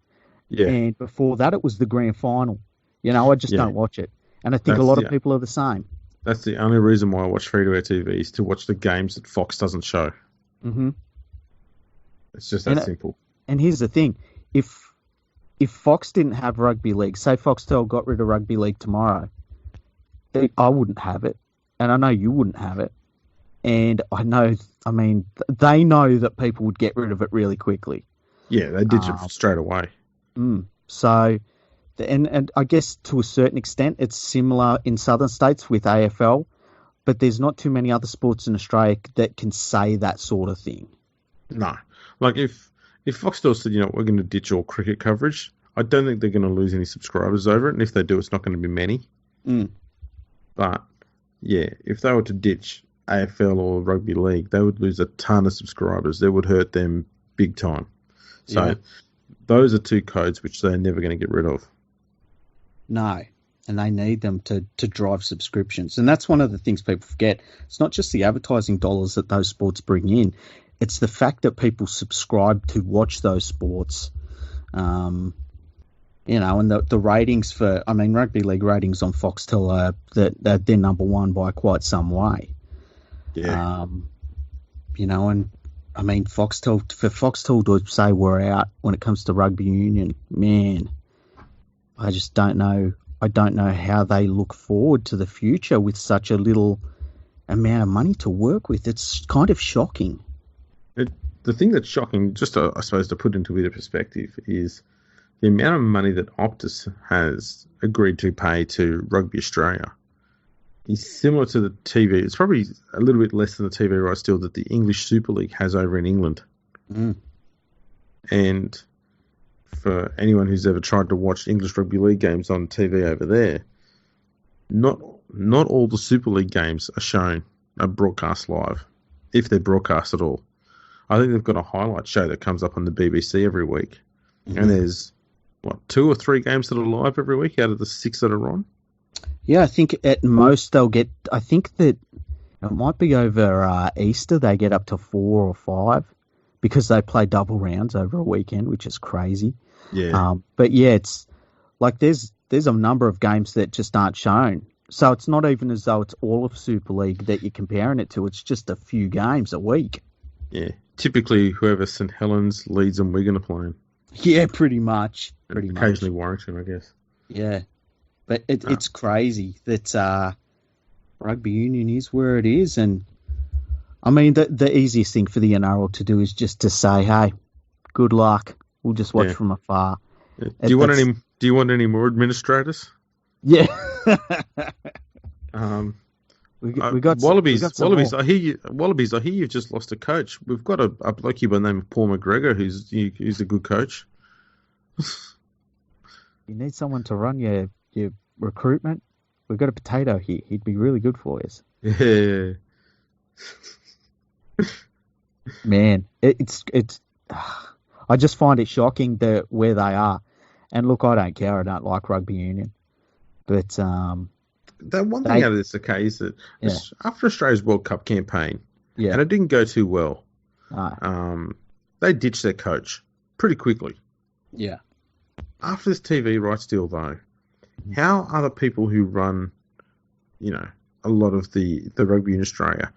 Yeah. And before that, it was the grand final. I just don't watch it. And I think a lot of people are the same. That's the only reason why I watch free-to-air TV is to watch the games that Fox doesn't show. Mm-hmm. It's just that simple. And here's the thing. If Fox didn't have rugby league, say Foxtel got rid of rugby league tomorrow, I wouldn't have it. And I know you wouldn't have it. And they know that people would get rid of it really quickly. Yeah, they ditch it straight away. So, and I guess to a certain extent, it's similar in southern states with AFL, but there's not too many other sports in Australia that can say that sort of thing. No. Like, if Foxtel said, we're going to ditch all cricket coverage, I don't think they're going to lose any subscribers over it, and if they do, it's not going to be many. But, yeah, if they were to ditch AFL or rugby league, they would lose a ton of subscribers. That would hurt them big time. So those are two codes which they're never going to get rid of. No, and they need them to drive subscriptions. And that's one of the things people forget. It's not just the advertising dollars that those sports bring in. It's the fact that people subscribe to watch those sports. And the ratings for, rugby league ratings on Foxtel are they're number one by quite some way. Yeah. And Foxtel to say we're out when it comes to rugby union, man, I just don't know I don't know how they look forward to the future with such a little amount of money to work with. It's kind of shocking. The thing that's shocking, just to, I suppose, to put into a bit of perspective, is the amount of money that Optus has agreed to pay to Rugby Australia is similar to the TV. It's probably a little bit less than the TV rights deal that the English Super League has over in England. Mm. And for anyone who's ever tried to watch English Rugby League games on TV over there, not all the Super League games are broadcast live, if they're broadcast at all. I think they've got a highlight show that comes up on the BBC every week. Mm-hmm. And there's, 2 or 3 games that are live every week out of the 6 that are on? Yeah, I think at most they'll get, I think that it might be over Easter, they get up to 4 or 5 because they play double rounds over a weekend, which is crazy. Yeah. But yeah, it's like there's a number of games that just aren't shown. So it's not even as though it's all of Super League that you're comparing it to. It's just a few games a week. Yeah. Typically, whoever St Helens, Leeds and Wigan are playing. Yeah, pretty much. Occasionally Warrington, I guess. Yeah. But it's crazy that rugby union is where it is. And, I mean, the easiest thing for the NRL to do is just to say, hey, good luck. We'll just watch from afar. Yeah. Do you want any more administrators? Yeah. we got Wallabies. I hear you've just lost a coach. We've got a bloke here by the name of Paul McGregor who's a good coach. You need someone to run your recruitment. We've got a potato here. He'd be really good for us. Yeah. Man, it's I just find it shocking where they are. And look, I don't care. I don't like rugby union. But the one thing out of this, okay, is that after Australia's World Cup campaign, and it didn't go too well, they ditched their coach pretty quickly. Yeah. After this TV rights deal, though, how are the people who run, a lot of the rugby in Australia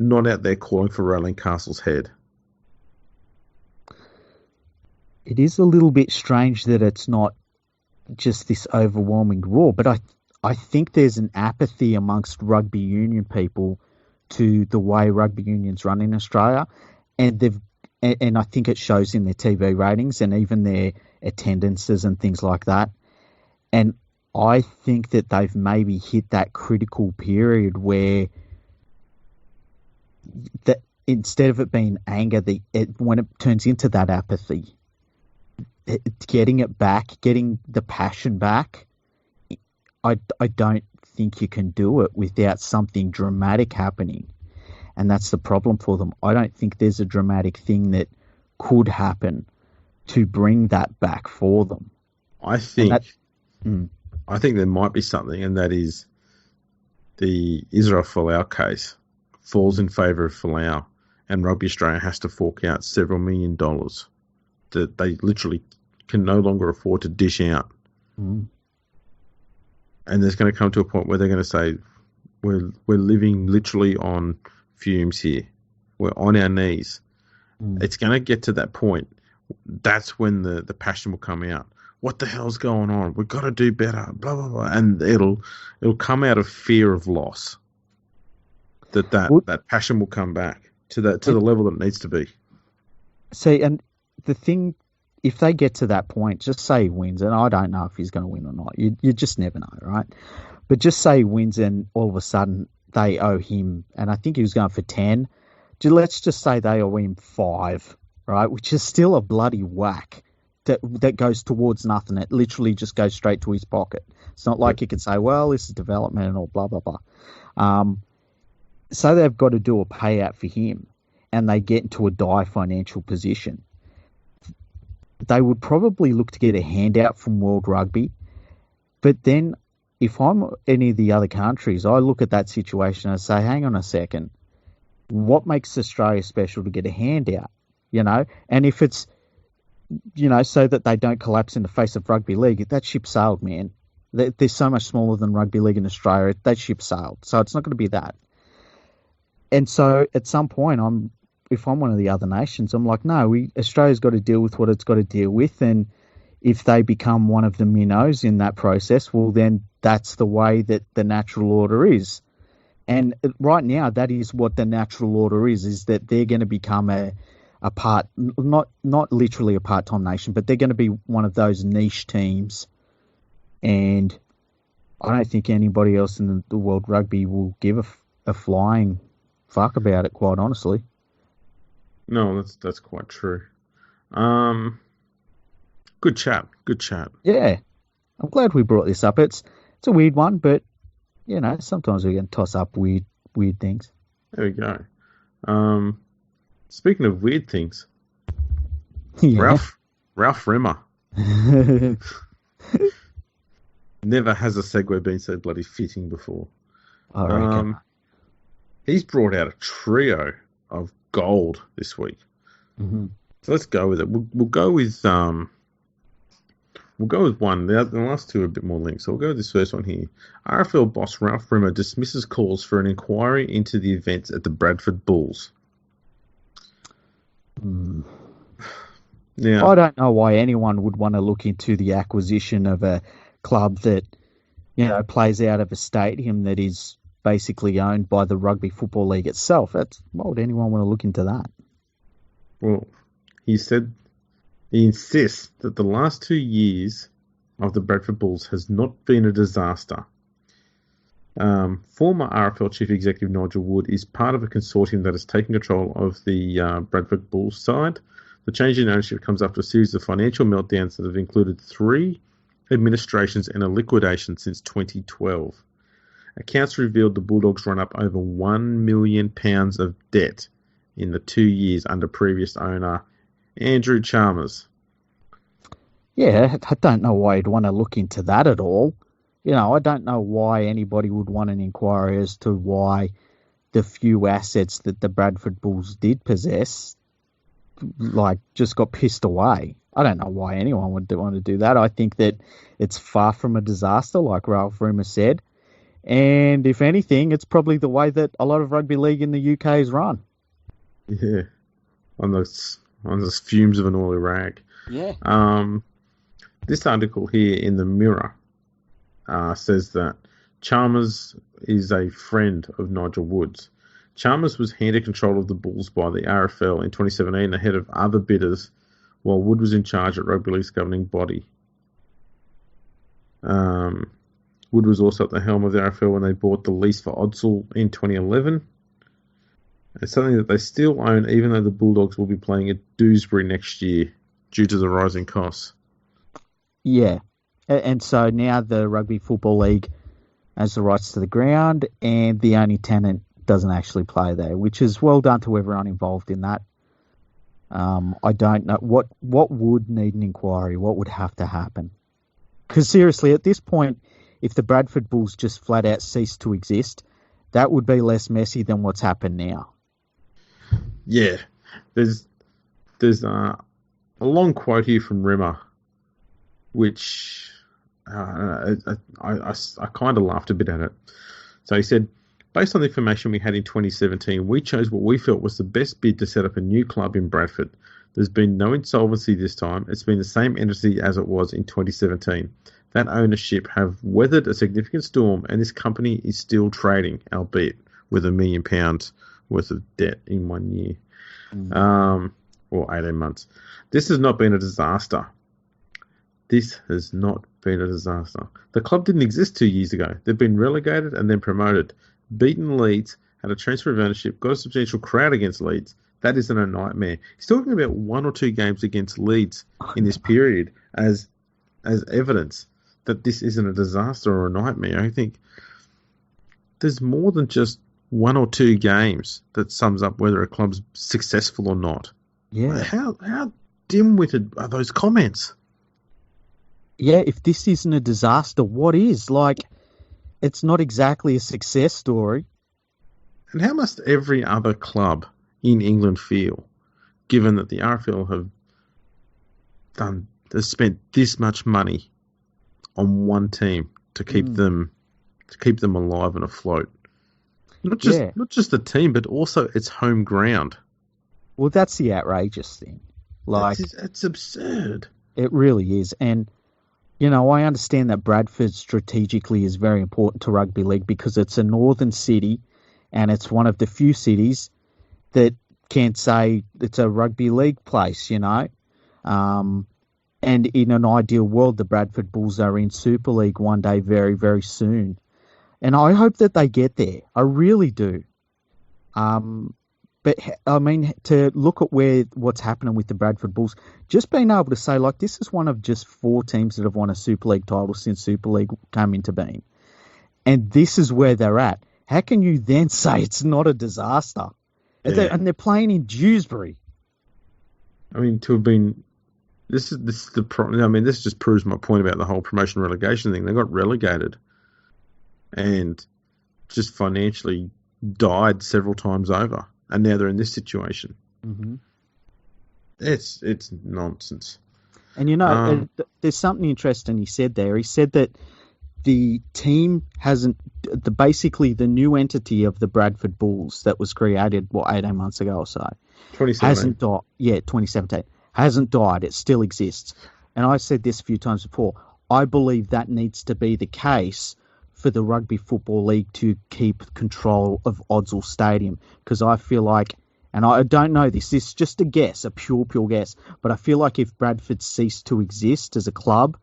not out there calling for Rolling Castle's head? It is a little bit strange that it's not just this overwhelming roar, but I think there's an apathy amongst rugby union people to the way rugby union's run in Australia, and I think it shows in their TV ratings and even their attendances and things like that. And I think that they've maybe hit that critical period where that instead of it being anger, when it turns into that apathy, getting it back, getting the passion back, I don't think you can do it without something dramatic happening. And that's the problem for them. I don't think there's a dramatic thing that could happen to bring that back for them. I think there might be something, and that is the Israel Folau case falls in favour of Folau, and Rugby Australia has to fork out several $1 million that they literally can no longer afford to dish out. Mm. And there's going to come to a point where they're going to say, we're living literally on fumes here. We're on our knees. Mm. It's going to get to that point. That's when the passion will come out. What the hell's going on? We've got to do better. Blah blah blah. And it'll come out of fear of loss. That passion will come back to the level that it needs to be. See, and the thing, if they get to that point, just say he wins, and I don't know if he's going to win or not. You just never know, right? But just say he wins, and all of a sudden they owe him, and I think he was going for 10. Let's just say they owe him 5, right? Which is still a bloody whack that goes towards nothing. It literally just goes straight to his pocket. It's not like you could say, well, this is development or blah, blah, blah. So they've got to do a payout for him, and they get into a dire financial position. They would probably look to get a handout from World Rugby. But then if I'm any of the other countries, I look at that situation and say, hang on a second, what makes Australia special to get a handout? And if it's, so that they don't collapse in the face of rugby league, that ship sailed, man. They're so much smaller than rugby league in Australia. That ship sailed. So it's not going to be that. And so at some point, if I'm one of the other nations, I'm like, no, Australia's got to deal with what it's got to deal with. And if they become one of the minnows in that process, well, then that's the way that the natural order is. And right now, that is what the natural order is that they're going to become a part, not literally a part-time nation, but they're going to be one of those niche teams. And I don't think anybody else in the world rugby will give a flying fuck about it, quite honestly. No, that's quite true. Good chat. Good chat. Yeah, I'm glad we brought this up. It's a weird one, but sometimes we can toss up weird things. There we go. Speaking of weird things, Yeah. Ralf Rimmer. Never has a segue been so bloody fitting before. I reckon. He's brought out a trio of gold this week. Mm-hmm. So let's go with it. We'll go with one. The last two are a bit more linked. So we'll go with this first one here. RFL boss Ralf Rimmer dismisses calls for an inquiry into the events at the Bradford Bulls. Now, I don't know why anyone would want to look into the acquisition of a club that, plays out of a stadium that is basically owned by the Rugby Football League itself. Why would anyone want to look into that? Well, he insists that the last 2 years of the Bradford Bulls has not been a disaster. Former RFL Chief Executive Nigel Wood is part of a consortium that has taken control of the Bradford Bulls side. The change in ownership comes after a series of financial meltdowns that have included 3 administrations and a liquidation since 2012. Accounts revealed the Bulldogs run up over £1 million of debt in the 2 years under previous owner Andrew Chalmers. Yeah, I don't know why you'd want to look into that at all. I don't know why anybody would want an inquiry as to why the few assets that the Bradford Bulls did possess, just got pissed away. I don't know why anyone would want to do that. I think that it's far from a disaster, like Ralf Rimmer said. And if anything, it's probably the way that a lot of rugby league in the UK is run. Yeah, on those fumes of an oily rag. Yeah. This article here in the Mirror says that Chalmers is a friend of Nigel Wood's. Chalmers was handed control of the Bulls by the RFL in 2017 ahead of other bidders, while Wood was in charge at Rugby League's governing body. Wood was also at the helm of the RFL when they bought the lease for Odsal in 2011. It's something that they still own, even though the Bulldogs will be playing at Dewsbury next year due to the rising costs. Yeah. And so now the Rugby Football League has the rights to the ground, and the only tenant doesn't actually play there, which is well done to everyone involved in that. I don't know what would need an inquiry. What would have to happen? Because seriously, at this point, if the Bradford Bulls just flat out cease to exist, that would be less messy than what's happened now. Yeah, there's a long quote here from Rimmer, which I kind of laughed a bit at it. So he said, based on the information we had in 2017, we chose what we felt was the best bid to set up a new club in Bradford. There's been no insolvency this time. It's been the same entity as it was in 2017. That ownership have weathered a significant storm, and this company is still trading, albeit with £1 million worth of debt in 1 year, or 18 months. This has not been a disaster. This has not been a disaster. The club didn't exist 2 years ago. They've been relegated and then promoted. Beaten Leeds, had a transfer of ownership, got a substantial crowd against Leeds. That isn't a nightmare. He's talking about 1 or 2 games against Leeds in this period as evidence that this isn't a disaster or a nightmare. I think there's more than just 1 or 2 games that sums up whether a club's successful or not. Yeah. How dim-witted are those comments? Yeah, if this isn't a disaster, what is? It's not exactly a success story. And how must every other club in England feel, given that the RFL has spent this much money on one team to keep them alive and afloat? Not just the team, but also its home ground. Well, that's the outrageous thing. It's absurd. It really is. And, I understand that Bradford strategically is very important to rugby league because it's a northern city and it's one of the few cities that can say it's a rugby league place, And in an ideal world, the Bradford Bulls are in Super League one day very, very soon. And I hope that they get there. I really do. But, I mean, to look at what's happening with the Bradford Bulls, just being able to say, this is one of just 4 teams that have won a Super League title since Super League came into being. And this is where they're at. How can you then say it's not a disaster? Yeah. And they're playing in Dewsbury. I mean, to have been... This is the problem. I mean, this just proves my point about the whole promotion relegation thing. They got relegated and just financially died several times over, and now they're in this situation. Mm-hmm. It's nonsense. And there's something interesting he said there. He said that the team basically the new entity of the Bradford Bulls that was created 18 months ago or so 2017. hasn't died. Yeah, 2017 hasn't died. It still exists. And I said this a few times before. I believe that needs to be the case for the Rugby Football League to keep control of Odsal Stadium, because I feel like, and I don't know this is just a guess, a pure guess, but I feel like if Bradford ceased to exist as a club,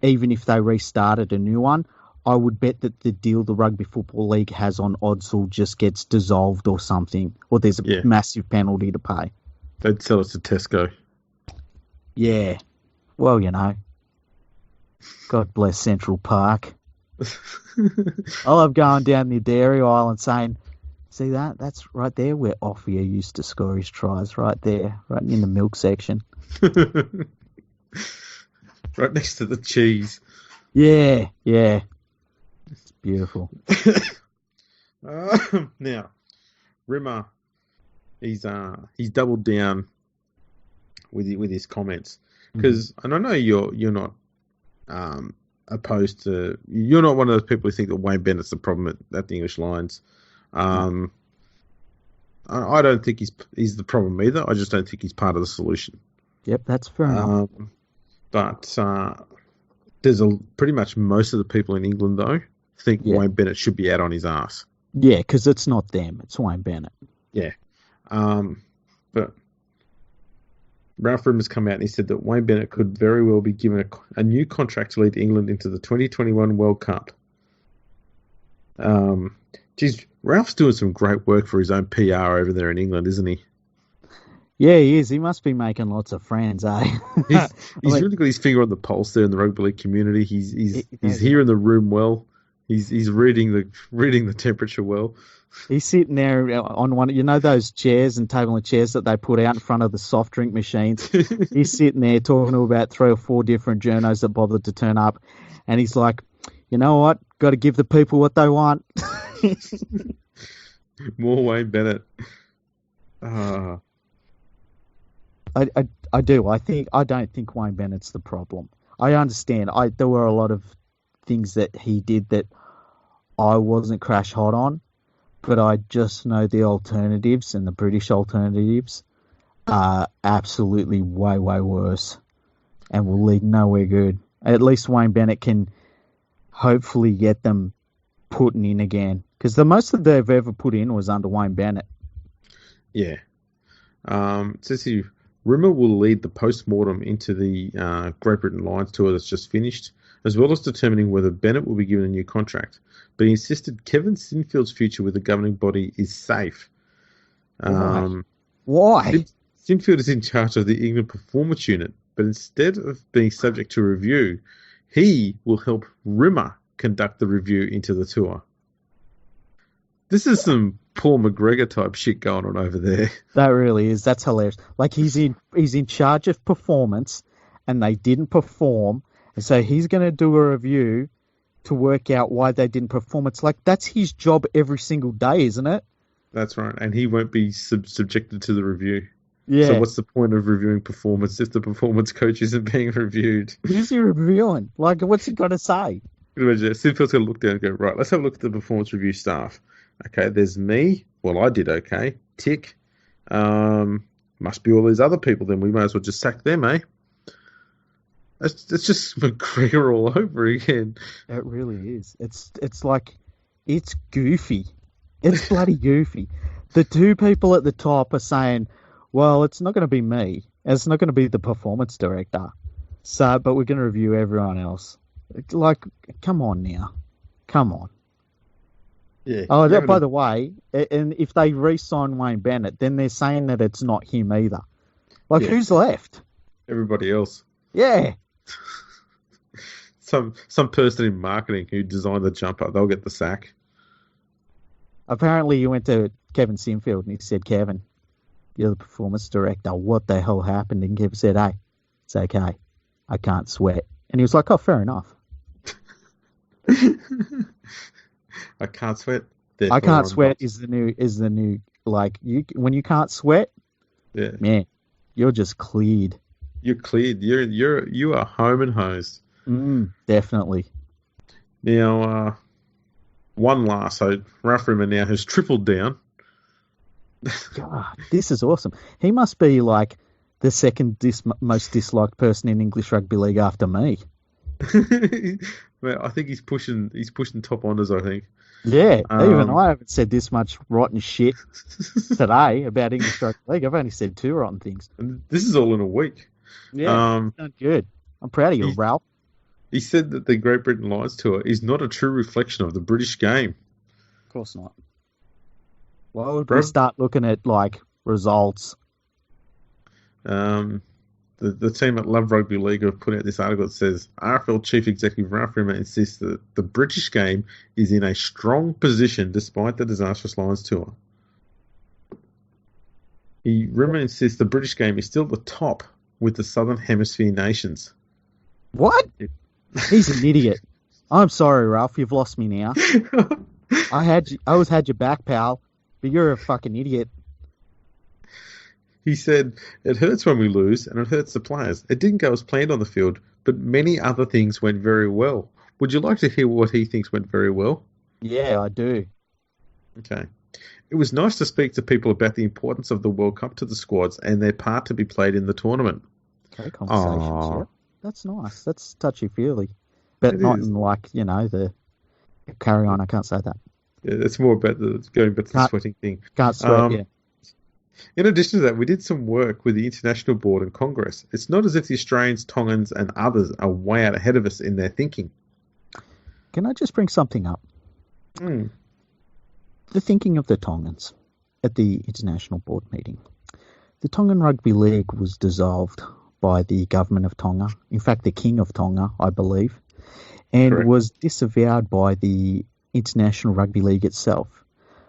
even if they restarted a new one, I would bet that the deal the Rugby Football League has on Odsal just gets dissolved or something, or there's a massive penalty to pay. They'd sell it to Tesco. Yeah. Well, God bless Central Park. I love going down the dairy aisle and saying, see that? That's right there where Offia used to score his tries, right there, right in the milk section. Right next to the cheese. Yeah. It's beautiful. Now, Rimmer, he's doubled down with his comments, because and I know you're not opposed to, you're not one of those people who think that Wayne Bennett's the problem at the English Lions. I don't think he's the problem either. I just don't think he's part of the solution. Yep, that's fair enough. But there's pretty much most of the people in England though think Wayne Bennett should be out on his ass. Yeah, because it's not them; it's Wayne Bennett. Yeah, but Ralf Rimmer's come out and he said that Wayne Bennett could very well be given a new contract to lead England into the 2021 World Cup. Geez, Ralph's doing some great work for his own PR over there in England, isn't he? Yeah, he is. He must be making lots of friends, eh? He's really got his finger on the pulse there in the rugby league community. He's here in the room well. He's reading the temperature well. He's sitting there on one, those chairs and table and chairs that they put out in front of the soft drink machines. He's sitting there talking to about 3 or 4 different journos that bothered to turn up, and he's like, you know what? Got to give the people what they want. More Wayne Bennett. I do. I don't think Wayne Bennett's the problem. I understand. There were a lot of things that he did that I wasn't crash hot on, but I just know the alternatives, and the British alternatives are absolutely way, way worse and will lead nowhere good. At least Wayne Bennett can hopefully get them putting in again, because the most that they've ever put in was under Wayne Bennett. Yeah. It says here, Rimmer will lead the post-mortem into the Great Britain Lions tour that's just finished, as well as determining whether Bennett will be given a new contract. But he insisted Kevin Sinfield's future with the governing body is safe. Why? Sinfield is in charge of the England Performance Unit, but instead of being subject to review, he will help Rimmer conduct the review into the tour. This is some Paul McGregor type shit going on over there. That really is. That's hilarious. Like he's in charge of performance, and they didn't perform, and so he's going to do a review to work out why they didn't perform. It's like that's his job every single day, isn't it? That's right, and he won't be subjected to the review. Yeah. So what's the point of reviewing performance if the performance coach isn't being reviewed? Who's he reviewing? Like, what's he got to say? Sinfield's going to look down and go, right, let's have a look at the performance review staff. Okay, there's me. Well, I did okay. Tick. Must be all these other people then. We might as well just sack them, eh? It's just McGregor all over again. It really is. It's like it's goofy. It's bloody goofy. The two people at the top are saying, "Well, it's not going to be me. And it's not going to be the performance director. So, but we're going to review everyone else." Like, come on now, come on. Yeah. Oh, You're by having the way, and if they re-sign Wayne Bennett, then they're saying that it's not him either. Like, yeah, who's left? everybody else. Yeah. Some person in marketing who designed the jumper, they'll get the sack. Apparently, you went to Kevin Sinfield and he said, "Kevin, you're the performance director. What the hell happened?" And Kevin said, "Hey, it's okay. I can't sweat." And he was like, "Oh, fair enough. I can't sweat. I Therefore, can't I'm sweat not. is the new like you when you can't sweat, Yeah, man, you're just cleared." you're cleared. You are home and hosed. Definitely. Now, one last. So Ralf Rimmer now has tripled down. God, this is awesome. He must be like the second most disliked person in English rugby league after me. Well, I think he's pushing top honours. I think. Yeah, even Um, I haven't said this much rotten shit today about English rugby league. I've only said two rotten things. and this is all in a week. Yeah, done good. I'm proud of you, He Ralph. he said that the Great Britain Lions tour is not a true reflection of the British game. Of course not. Why would we Bro, start looking at like results? um, the team at Love Rugby League have put out this article that says RFL Chief Executive Ralf Rimmer insists that the British game is in a strong position despite the disastrous Lions tour. Rimmer insists the British game is still at the top with the Southern Hemisphere nations. What? He's an idiot. I'm sorry, Ralph. You've lost me now. I always had your back, pal. But you're a fucking idiot. He said, "It hurts when we lose, and it hurts the players. It didn't go as planned on the field, but many other things went very well." Would you like to hear what he thinks went very well? Yeah, I do. Okay. "It was nice to speak to people about the importance of the World Cup to the squads and their part to be played in the tournament." Okay, conversations. Aww. Yep. That's nice. That's touchy-feely. But It not is. in like, the carry on. I can't say that. Yeah, it's more about going back to the Can't, sweating thing. can't sweat, yeah. In addition to that, we did some work with the International Board and Congress. It's not as if the Australians, Tongans, and others are way out ahead of us in their thinking. Can I just bring something up? Mm. The thinking of the Tongans at the International Board meeting. The Tongan Rugby League was dissolved by the government of Tonga, in fact the King of Tonga, I believe, and Correct. was disavowed by the International Rugby League itself.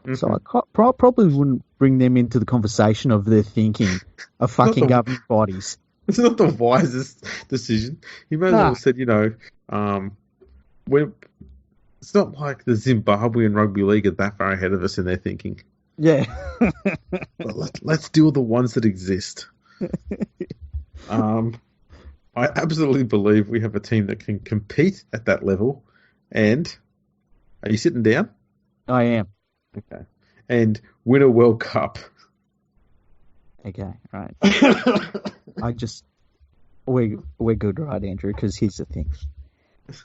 Mm-hmm. So I probably wouldn't bring them into the conversation of their thinking of fucking governing bodies. It's not the wisest decision. He may as well have said, it's not like the Zimbabwean Rugby League are that far ahead of us in their thinking. Yeah. But let's deal with the ones that exist. I absolutely believe we have a team that can compete at that level. And are you sitting down? I am. Okay. And win a World Cup. Okay, right. We're good, right, Andrew? Because here's the thing: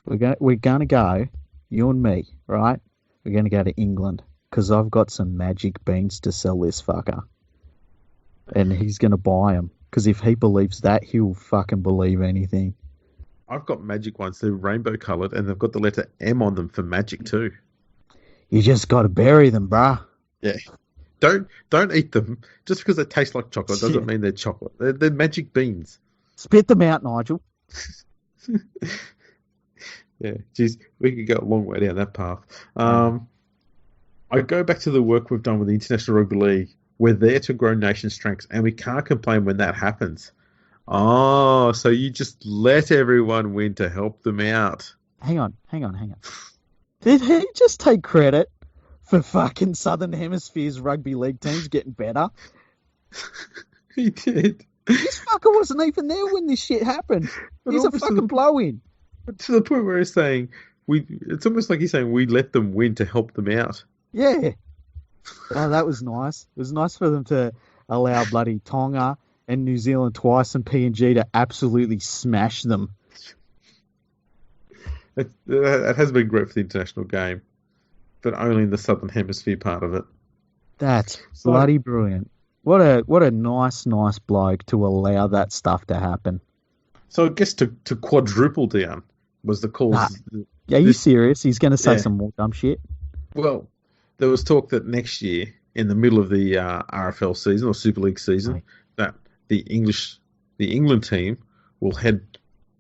we're gonna go, you and me, right? We're gonna go to England because I've got some magic beans to sell this fucker, and he's gonna buy them. Because if he believes that, he'll fucking believe anything. I've got magic ones. They're rainbow coloured and they've got the letter M on them for magic too. You just got to bury them, bruh. Yeah. Don't eat them. Just because they taste like chocolate doesn't mean they're chocolate. They're magic beans. Spit them out, Nigel. Yeah, geez, we could go a long way down that path. I go back to the work we've done with the International Rugby League. We're there to grow nation strengths, and we can't complain when that happens. Oh, so you just let everyone win to help them out. Hang on. Did he just take credit for fucking Southern Hemisphere's rugby league teams getting better? He did. This fucker wasn't even there when this shit happened. He's a fucking blow-in. To the point where he's saying, it's almost like he's saying we let them win to help them out. Yeah. Oh, that was nice. It was nice for them to allow bloody Tonga and New Zealand twice and PNG to absolutely smash them It has been great for the international game, but only in the Southern Hemisphere part of it. That's So, bloody brilliant. What a nice bloke to allow that stuff to happen. so I guess to quadruple down was the Nah, cause. are you This, serious? He's going to say yeah. some more dumb shit. Well, there was talk that next year, in the middle of the RFL season or Super League season, Right. that the England team will head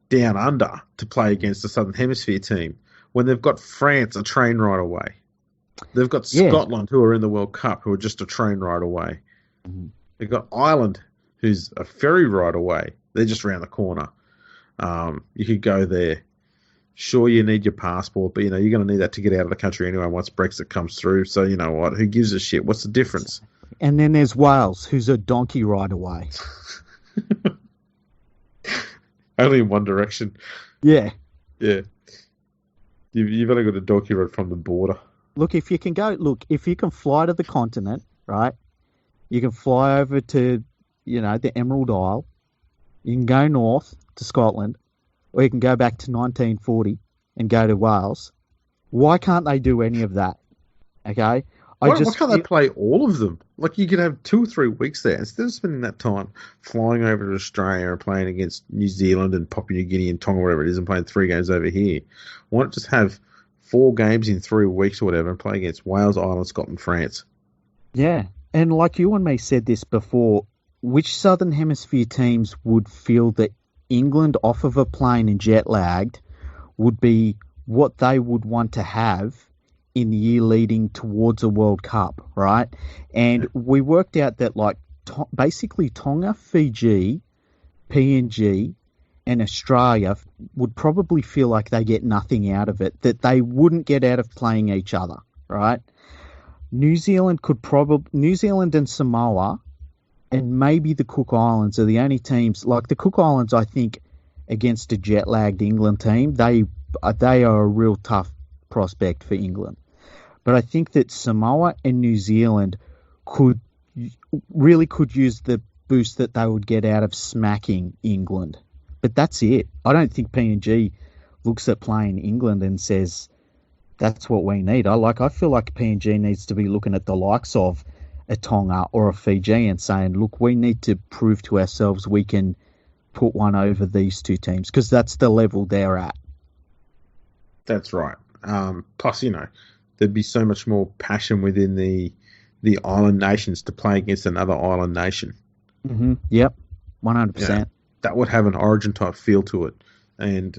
down under to play against the Southern Hemisphere team when they've got France a train ride away. They've got Yeah. Scotland, who are in the World Cup, who are just a train ride away. Mhm. They've got Ireland, who's a ferry ride away. They're just around the corner. You could go there. Sure, you need your passport, but you're going to need that to get out of the country anyway once Brexit comes through. So you know what? Who gives a shit? What's the difference? And then there's Wales, who's a donkey ride away. Only in one direction. Yeah. Yeah, you've only got a donkey ride from the border. If you can fly to the continent, right? You can fly over to, the Emerald Isle. You can go north to Scotland, or you can go back to 1940 and go to Wales. Why can't they do any of that? Okay, Why can't they play all of them? Like you could have 2 or 3 weeks there instead of spending that time flying over to Australia and playing against New Zealand and Papua New Guinea and Tonga, whatever it is, and playing 3 games over here. Why not just have 4 games in 3 weeks or whatever and play against Wales, Ireland, Scotland, France? Yeah, and like you and me said this before, which Southern Hemisphere teams would feel that England off of a plane and jet lagged would be what they would want to have in the year leading towards a World Cup, right? And we worked out that basically Tonga, Fiji, PNG, and Australia would probably feel like they get nothing out of it, that they wouldn't get out of playing each other, right? New Zealand and Samoa and maybe the Cook Islands are the only teams. Like the Cook Islands, I think, against a jet-lagged England team, they are a real tough prospect for England. But I think that Samoa and New Zealand could use the boost that they would get out of smacking England. But that's it. I don't think PNG looks at playing England and says that's what we need. I feel like PNG needs to be looking at the likes of a Tonga or a Fiji and saying, look, we need to prove to ourselves we can put one over these 2 teams because that's the level they're at. That's right. Plus, there'd be so much more passion within the island nations to play against another island nation. Mm-hmm. Yep, 100%. That would have an origin type feel to it, and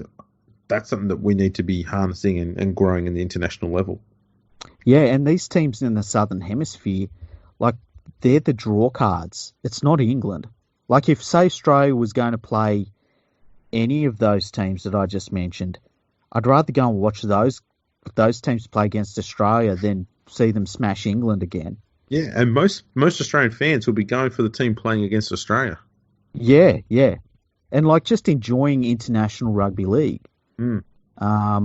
that's something that we need to be harnessing and growing in the international level. Yeah, and these teams in the Southern Hemisphere, they're the draw cards. It's not England. If, say, Australia was going to play any of those teams that I just mentioned, I'd rather go and watch those teams play against Australia than see them smash England again. Yeah, and most Australian fans will be going for the team playing against Australia. Yeah. And just enjoying international rugby league. Mm. I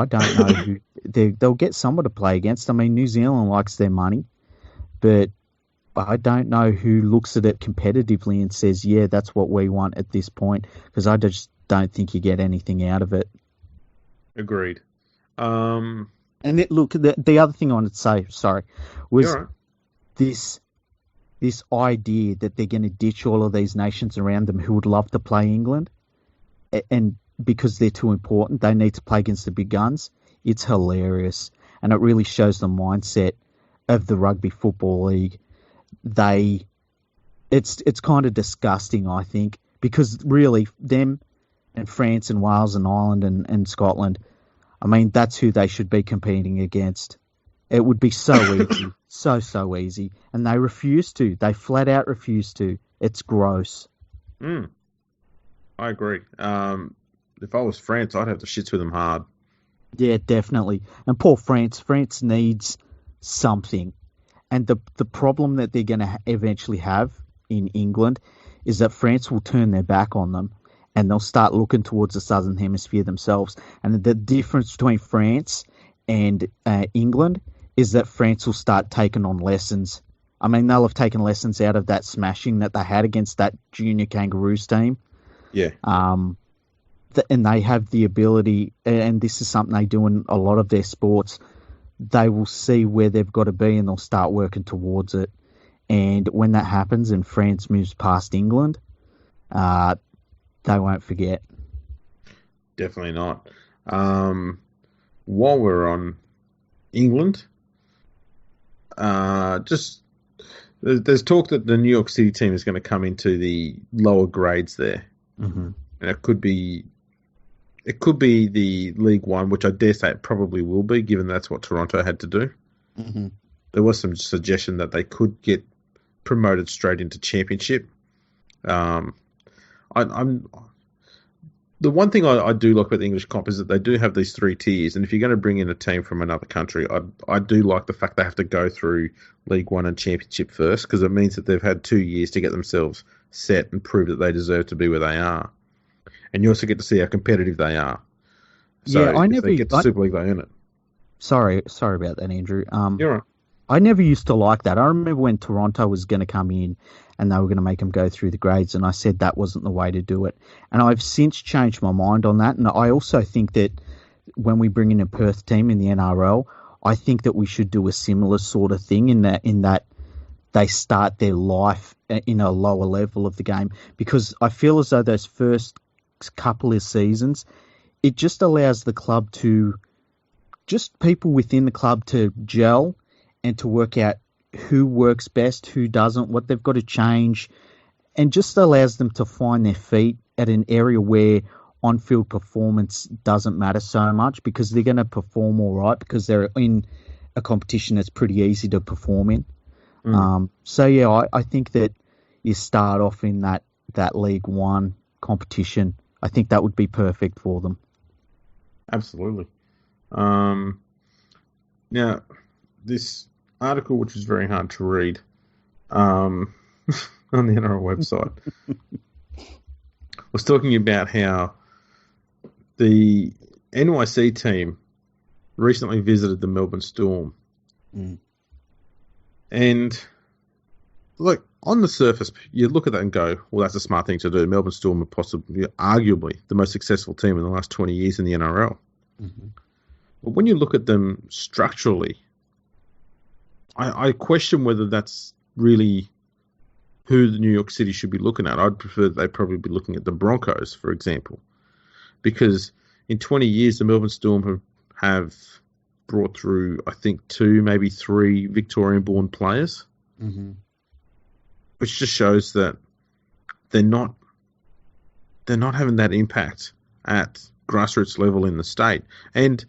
don't know who they'll get someone to play against. I mean, New Zealand likes their money, but I don't know who looks at it competitively and says, yeah, that's what we want at this point, because I just don't think you get anything out of it. Agreed. And the other thing I wanted to say, was this idea that they're going to ditch all of these nations around them who would love to play England, and because they're too important, they need to play against the big guns. It's hilarious, and it really shows the mindset of the Rugby Football League. It's kind of disgusting, I think, because really them and France and Wales and Ireland and Scotland, I mean, that's who they should be competing against. It would be so easy, so easy, and they refuse to. They flat out refuse to. It's gross. I agree. If I was France, I'd have the shits with them hard. Yeah, definitely. And poor France. France needs something. And the problem that they're going to eventually have in England is that France will turn their back on them and they'll start looking towards the Southern Hemisphere themselves. And the difference between France and England is that France will start taking on lessons. I mean, they'll have taken lessons out of that smashing that they had against that junior Kangaroos team. Yeah. and they have the ability, and this is something they do in a lot of their sports. They will see where they've got to be, and they'll start working towards it. And when that happens, and France moves past England, they won't forget. Definitely not. While we're on England, just there's talk that the New York City team is going to come into the lower grades there, Mm-hmm. and it could be the League One, which I dare say it probably will be, given that's what Toronto had to do. Mm-hmm. There was some suggestion that they could get promoted straight into Championship. I'm the one thing I do like about the English comp is that they do have these 3 tiers, and if you're going to bring in a team from another country, I do like the fact they have to go through League One and Championship first, because it means that they've had 2 years to get themselves set and prove that they deserve to be where they are. And you also get to see how competitive they are. So Yeah, if they get to Super League, they earn it. Sorry about that, Andrew. You're right. I never used to like that. I remember when Toronto was going to come in and they were going to make them go through the grades, and I said that wasn't the way to do it. And I've since changed my mind on that. And I also think that when we bring in a Perth team in the NRL, I think that we should do a similar sort of thing in that they start their life in a lower level of the game, because I feel as though those first couple of seasons, it just allows the club to, just people within the club to gel and to work out who works best, who doesn't, what they've got to change, and just allows them to find their feet at an area where on-field performance doesn't matter so much, because they're going to perform all right because they're in a competition that's pretty easy to perform in. So yeah, I think that you start off in that League One competition. I think that would be perfect for them. Absolutely. Now, this article, which was very hard to read, on the NRL website, was talking about how the NYC team recently visited the Melbourne Storm. And, look, on the surface, you look at that and go, well, that's a smart thing to do. Melbourne Storm are possibly, arguably, the most successful team in the last 20 years in the NRL. Mm-hmm. But when you look at them structurally, I question whether that's really who the New York City should be looking at. I'd prefer they probably be looking at the Broncos, for example, because in 20 years, the Melbourne Storm have brought through, I think, 2, maybe 3 Victorian-born players, which just shows that they're not having that impact at grassroots level in the state. And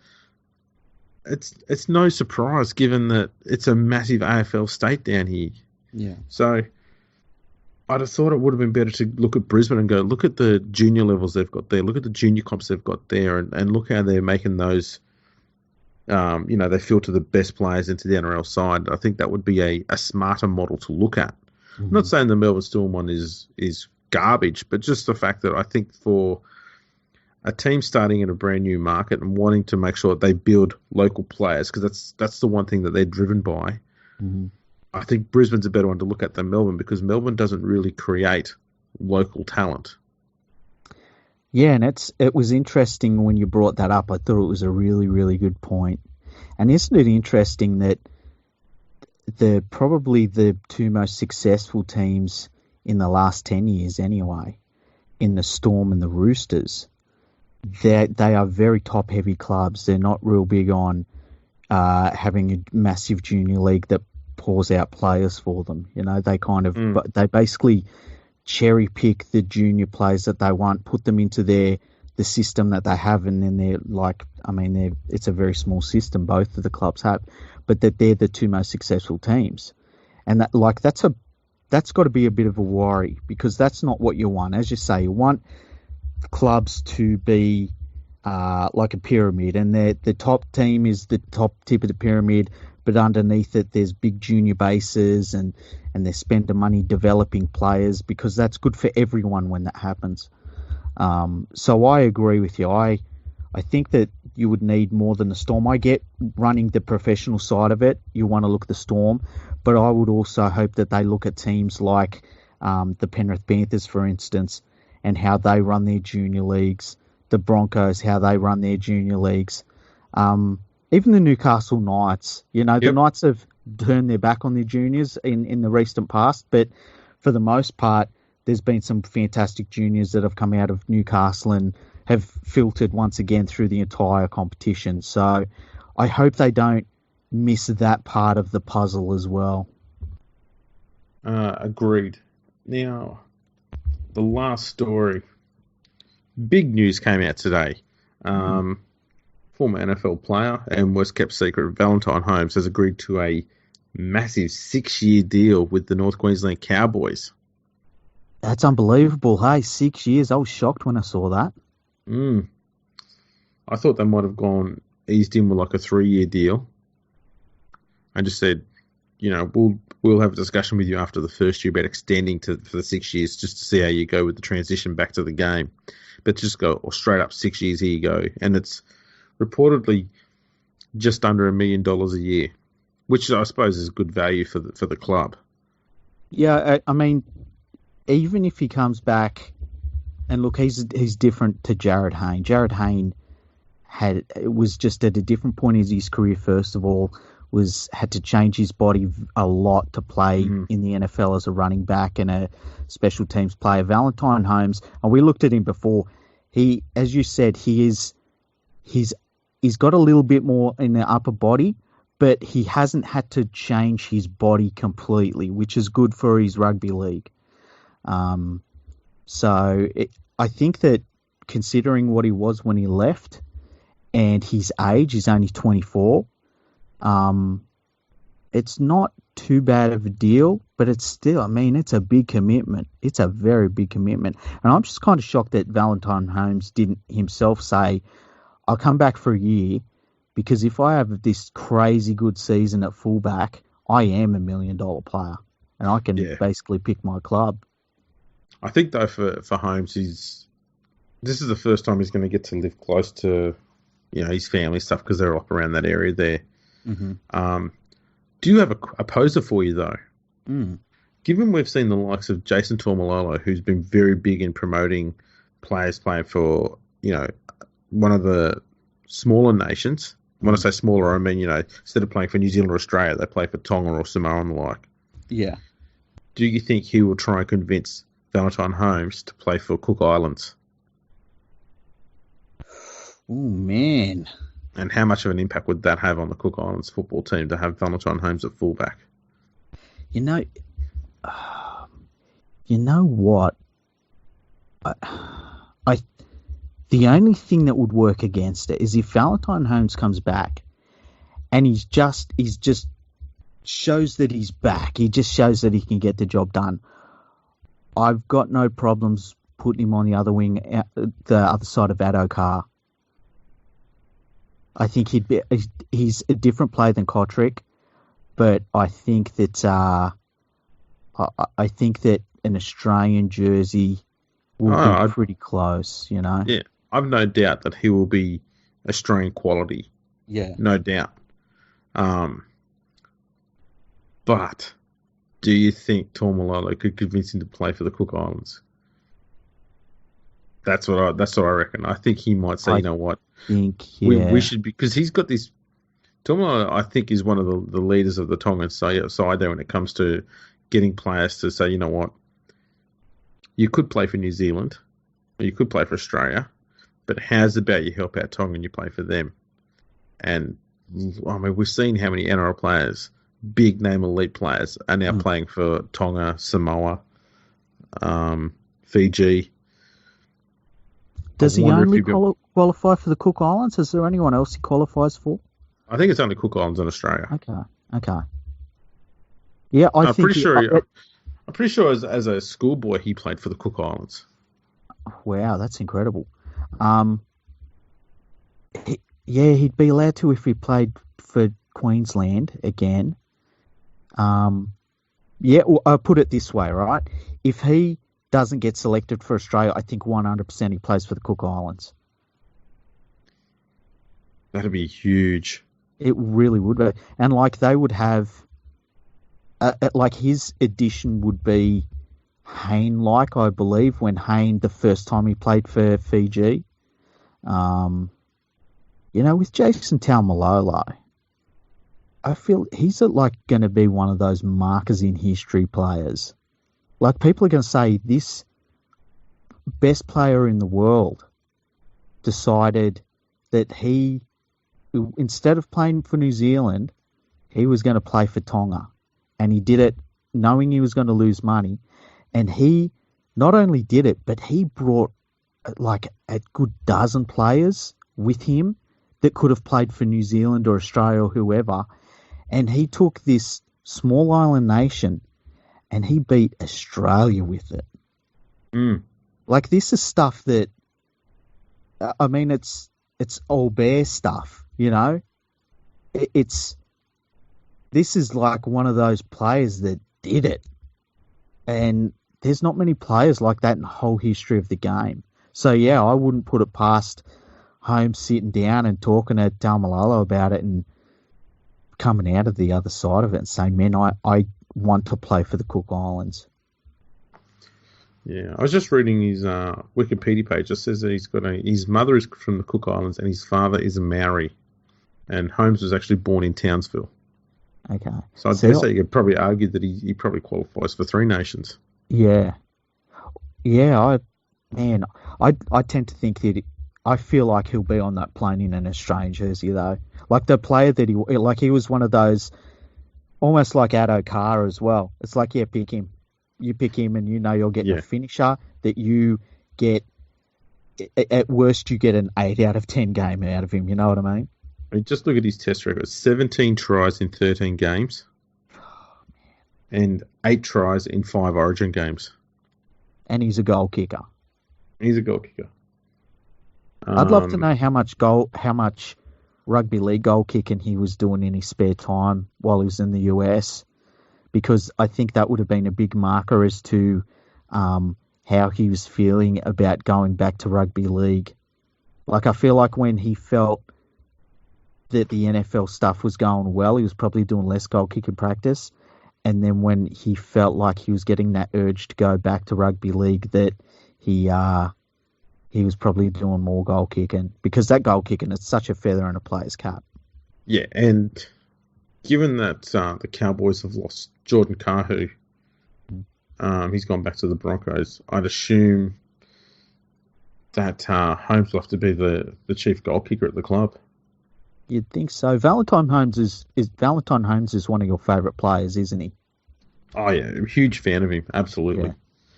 it's no surprise, given that it's a massive AFL state down here. Yeah. So I'd have thought it would have been better to look at Brisbane and go, look at the junior levels they've got there, look at the junior comps they've got there, and look how they're making those, they filter the best players into the NRL side. I think that would be a smarter model to look at. I'm not saying the Melbourne Storm one is garbage, but just the fact that I think for a team starting in a brand new market and wanting to make sure that they build local players, because that's the one thing that they're driven by. I think Brisbane's a better one to look at than Melbourne, because Melbourne doesn't really create local talent. Yeah, and it was interesting when you brought that up. I thought it was a really, really good point. And isn't it interesting that probably the 2 most successful teams in the last 10 years anyway, in the Storm and the Roosters, they are very top-heavy clubs. They're not real big on having a massive junior league that pours out players for them. They they basically cherry pick the junior players that they want, put them into the system that they have, and then it's a very small system both of the clubs have, but that they're the 2 most successful teams. And that's got to be a bit of a worry, because that's not what you want. As you say, you want clubs to be like a pyramid, and the top team is the top tip of the pyramid, but underneath it there's big junior bases, and they're spending money developing players, because that's good for everyone when that happens. So I agree with you. I think that you would need more than the Storm. I get running the professional side of it, you want to look at the Storm, but I would also hope that they look at teams like the Penrith Panthers, for instance, and how they run their junior leagues the Broncos, how they run their junior leagues. Even the Newcastle Knights, the Yep. Knights have turned their back on their juniors in the recent past, but for the most part, there's been some fantastic juniors that have come out of Newcastle and have filtered once again through the entire competition. So I hope they don't miss that part of the puzzle as well. Agreed. Now, the last story. Big news came out today. Former NFL player and worst kept secret, Valentine Holes, has agreed to a massive 6-year deal with the North Queensland Cowboys. That's unbelievable. Hey, 6 years. I was shocked when I saw that. I thought they might have eased in with like a 3-year deal. I just said, we'll have a discussion with you after the first year about extending for the 6 years just to see how you go with the transition back to the game. But just go straight up 6 years, here you go. And it's reportedly just under $1 million a year, which I suppose is good value for the club. Yeah, I mean, even if he comes back, and look, he's different to Jared Hayne. Jared Hayne was just at a different point in his career. First of all, had to change his body a lot to play in the NFL as a running back and a special teams player. Valentine Holes, and we looked at him before. He, as you said, he's got a little bit more in the upper body, but he hasn't had to change his body completely, which is good for his rugby league. I think that considering what he was when he left and his age, he's only 24, it's not too bad of a deal, but it's still, it's a big commitment. It's a very big commitment. And I'm just kind of shocked that Valentine Holes didn't himself say, I'll come back for a year, because if I have this crazy good season at fullback, I am $1 million player, and I can basically pick my club. I think, though, for Holes, this is the first time he's going to get to live close to, his family stuff, because they're up around that area there. Mm-hmm. Do you have a poser for you, though? Given we've seen the likes of Jason Taumalolo, who's been very big in promoting players playing for, one of the smaller nations. When I say smaller, I mean, instead of playing for New Zealand or Australia, they play for Tonga or Samoa and the like. Yeah. Do you think he will try and convince Valentine Holes to play for Cook Islands? Oh, man. And how much of an impact would that have on the Cook Islands football team to have Valentine Holes at fullback? You know what? The only thing that would work against it is if Valentine Holes comes back and he's just shows that he's back. He just shows that he can get the job done. I've got no problems putting him on the other wing, the other side of Addo-Carr. I think he's a different player than Kotrick, but I think that an Australian jersey will be pretty close, Yeah, I've no doubt that he will be Australian quality. Yeah, no doubt. But do you think Taumalolo could convince him to play for the Cook Islands? That's what I reckon. I think he might say, you know what? We should be, because he's got this. Taumalolo, I think, is one of the leaders of the Tongan side there when it comes to getting players to say, you know what, you could play for New Zealand, or you could play for Australia, but how's about you help out Tonga and you play for them? And we've seen how many NRL players, big name elite players, are now playing for Tonga, Samoa, Fiji. Does he only qualify for the Cook Islands? Is there anyone else he qualifies for? I think it's only Cook Islands and Australia. Okay. Yeah, I'm pretty sure as a schoolboy he played for the Cook Islands. Wow, that's incredible. He'd be allowed to if he played for Queensland again. I'll put it this way, right? If he doesn't get selected for Australia, I think 100% he plays for the Cook Islands. That'd be huge. It really would be. And they would have, his addition would be Hayne, I believe, when Hayne, the first time he played for Fiji. With Jason Taumalolo, I feel he's like going to be one of those markers in history players. Like people are going to say this best player in the world decided that he, instead of playing for New Zealand, he was going to play for Tonga. And he did it knowing he was going to lose money. And he not only did it, but he brought like a good dozen players with him that could have played for New Zealand or Australia or whoever. And he took this small island nation and he beat Australia with it. Mm. Like this is stuff that, I mean, it's all bear stuff, you know? This is like one of those players that did it. And there's not many players like that in the whole history of the game. So, yeah, I wouldn't put it past Holmes sitting down and talking to Taumalolo about it and coming out of the other side of it and saying, man, I want to play for the Cook Islands. Yeah, I was just reading his Wikipedia page. It says that his mother is from the Cook Islands and his father is a Maori. And Holmes was actually born in Townsville. Okay. So I'd guess that you could probably argue that he probably qualifies for three nations. Yeah. Yeah, I tend to think that I feel like he'll be on that plane in an Australian jersey, though. Like the player that he was one of those, almost like Addo Carr as well. It's like, yeah, pick him. You pick him and you know you'll get a finisher that you get, at worst, you get an 8 out of 10 game out of him. You know what I mean? I mean, just look at his test record. 17 tries in 13 games. And 8 tries in 5 Origin games. And he's a goal kicker. He's a goal kicker. I'd love to know how much rugby league goal kicking he was doing in his spare time while he was in the US, because I think that would have been a big marker as to how he was feeling about going back to rugby league. Like, I feel like when he felt that the NFL stuff was going well, he was probably doing less goal kicking practice. And then when he felt like he was getting that urge to go back to rugby league, that he was probably doing more goal kicking, because that goal kicking is such a feather in a player's cap. Yeah, and given that the Cowboys have lost Jordan Kahu, he's gone back to the Broncos, I'd assume that Holmes will have to be the chief goal kicker at the club. You'd think so. Valentine Holes is one of your favourite players, isn't he? Oh yeah, I'm a huge fan of him. Absolutely.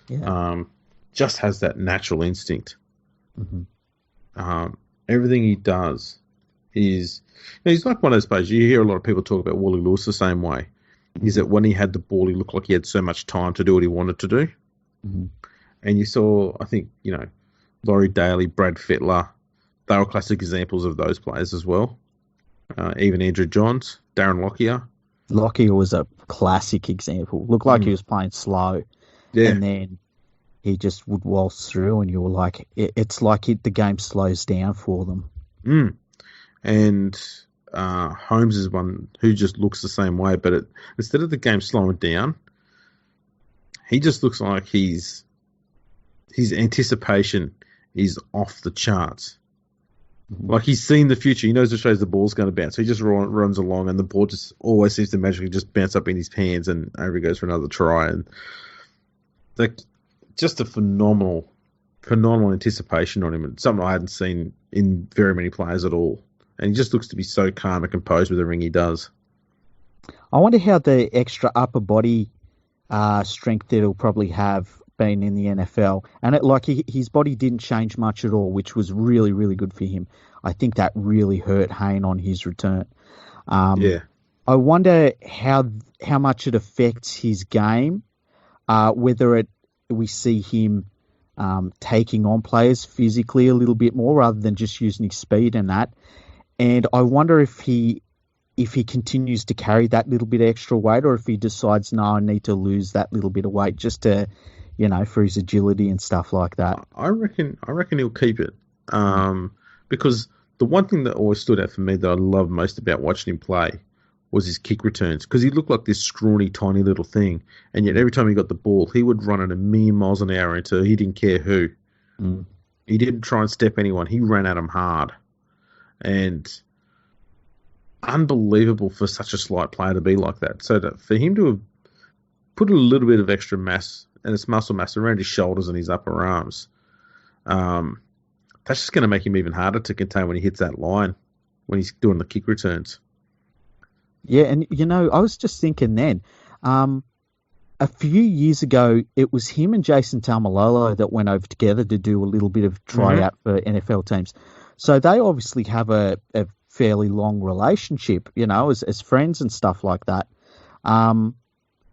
Yeah. Just has that natural instinct. Mm-hmm. Everything he does is, he's like one of those players. You hear a lot of people talk about Wally Lewis the same way. Is that when he had the ball, he looked like he had so much time to do what he wanted to do. Mm-hmm. And you saw, I think, Laurie Daly, Brad Fittler, they were classic examples of those players as well. Even Andrew Johns, Darren Lockyer. Lockyer was a classic example. Looked like he was playing slow. Yeah. And then he just would waltz through, and you were like, it's like the game slows down for them. And Holmes is one who just looks the same way, but instead of the game slowing down, he just looks like his anticipation is off the charts. Like he's seen the future. He knows which way the ball's going to bounce. So he just runs along, and the ball just always seems to magically just bounce up in his hands, and over he goes for another try. And just a phenomenal anticipation on him, and something I hadn't seen in very many players at all. And he just looks to be so calm and composed with everything he does. I wonder how the extra upper body strength that he'll probably have been in the NFL. And his body didn't change much at all, which was really, really good for him. I think that really hurt Hayne on his return. I wonder how much it affects his game, whether we see him taking on players physically a little bit more rather than just using his speed and that. And I wonder if he continues to carry that little bit extra weight, or if he decides, no, I need to lose that little bit of weight just to, for his agility and stuff like that. I reckon he'll keep it. Because the one thing that always stood out for me that I loved most about watching him play was his kick returns, because he looked like this scrawny, tiny little thing, and yet every time he got the ball, he would run at 1,000,000 miles an hour into he didn't care who. He didn't try and step anyone. He ran at him hard. And unbelievable for such a slight player to be like that. So for him to have put a little bit of extra mass and its muscle mass around his shoulders and his upper arms, that's just going to make him even harder to contain when he hits that line, when he's doing the kick returns. Yeah, and I was just thinking then, a few years ago, it was him and Jason Taumalolo that went over together to do a little bit of tryout for NFL teams. So they obviously have a fairly long relationship, as friends and stuff like that.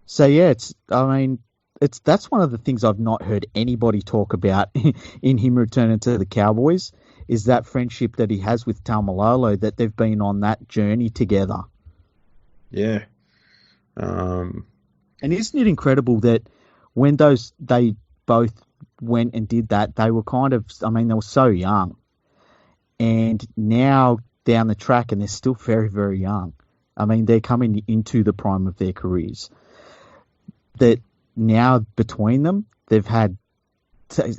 So yeah, that's one of the things I've not heard anybody talk about in him returning to the Cowboys, is that friendship that he has with Taumalolo, that they've been on that journey together. Yeah. And isn't it incredible that when they both went and did that, they were they were so young. And now down the track, and they're still very, very young. I mean, they're coming into the prime of their careers. That now between them, they've had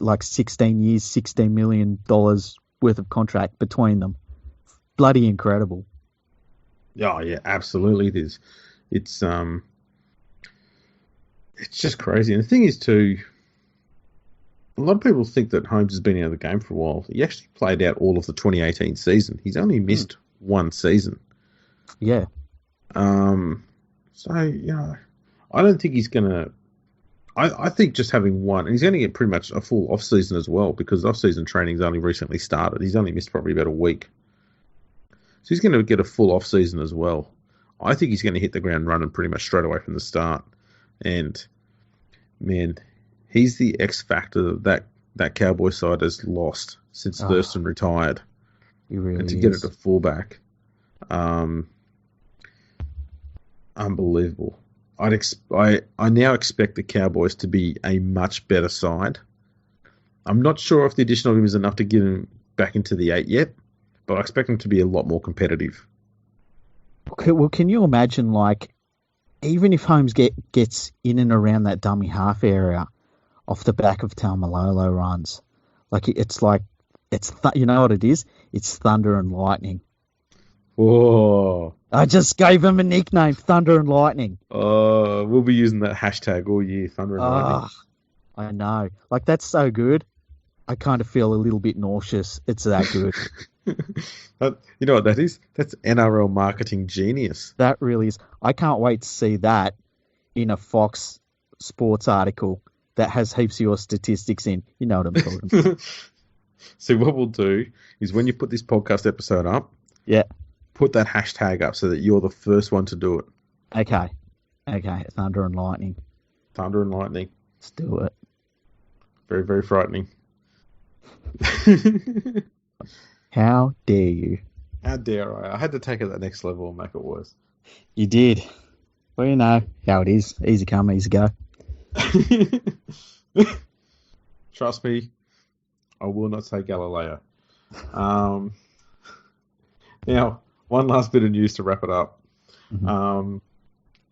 like 16 years, $16 million worth of contract between them. Bloody incredible. Oh, yeah, absolutely it is. It's just crazy. And the thing is, too, a lot of people think that Holmes has been out of the game for a while. He actually played out all of the 2018 season. He's only missed one season. Yeah. So, I don't think he's going to... I think just having one... And he's going to get pretty much a full off-season as well, because off-season training's only recently started. He's only missed probably about a week. So he's going to get a full off-season as well. I think he's going to hit the ground running pretty much straight away from the start. And, man, he's the X factor that Cowboy side has lost since Thurston retired. He really and to is. get it to fullback, unbelievable. I now expect the Cowboys to be a much better side. I'm not sure if the addition of him is enough to get him back into the 8 yet, but I expect him to be a lot more competitive. Okay, well, can you imagine, like, even if Holmes gets in and around that dummy half area off the back of Taumalolo runs, you know what it is? It's thunder and lightning. Whoa. I just gave him a nickname, Thunder and Lightning. We'll be using that hashtag all year, Thunder and Lightning. I know. Like, that's so good. I kind of feel a little bit nauseous. It's that good. You know what that is? That's NRL marketing genius. That really is. I can't wait to see that in a Fox Sports article that has heaps of your statistics in. You know what I'm talking about. See, what we'll do is when you put this podcast episode up, yeah, put that hashtag up so that you're the first one to do it. Okay. Thunder and Lightning. Thunder and Lightning. Let's do it. Very, very frightening. How dare you? How dare I? I had to take it to that next level and make it worse. You did. Well, you know how it is. Easy come, easy go. Trust me, I will not say Galileo. Now, one last bit of news to wrap it up. Mm-hmm.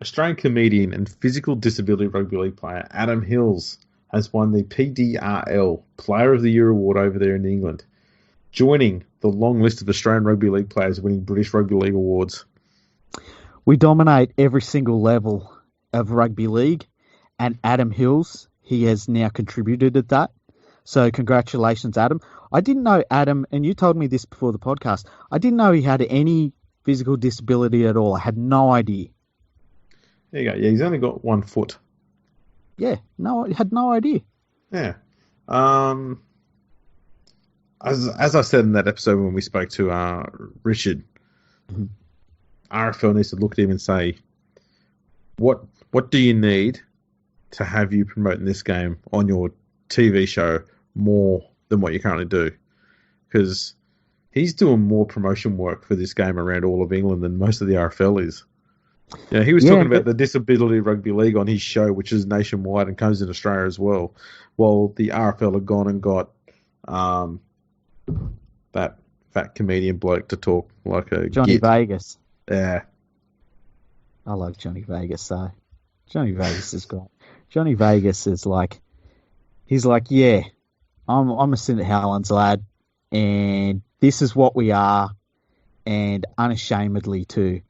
Australian comedian and physical disability rugby league player Adam Hills has won the PDRL Player of the Year award over there in England, joining the long list of Australian rugby league players winning British Rugby League awards. We dominate every single level of rugby league, and Adam Hills, he has now contributed to that. So congratulations, Adam. I didn't know Adam, and you told me this before the podcast, I didn't know he had any physical disability at all. I had no idea. There you go. Yeah, he's only got 1 foot. Yeah, I had no idea. Yeah. As I said in that episode when we spoke to Richard, mm-hmm. RFL needs to look at him and say, what do you need to have you promoting this game on your TV show more than what you currently do? Because he's doing more promotion work for this game around all of England than most of the RFL is. Yeah, he was talking about the Disability Rugby League on his show, which is nationwide and comes in Australia as well, while the RFL had gone and got that fat comedian bloke to talk like a Johnny Vegas. Yeah. I like Johnny Vegas, though. Johnny Vegas is great. Johnny Vegas is like, he's like, yeah, I'm a St Helens lad, and this is what we are, and unashamedly too.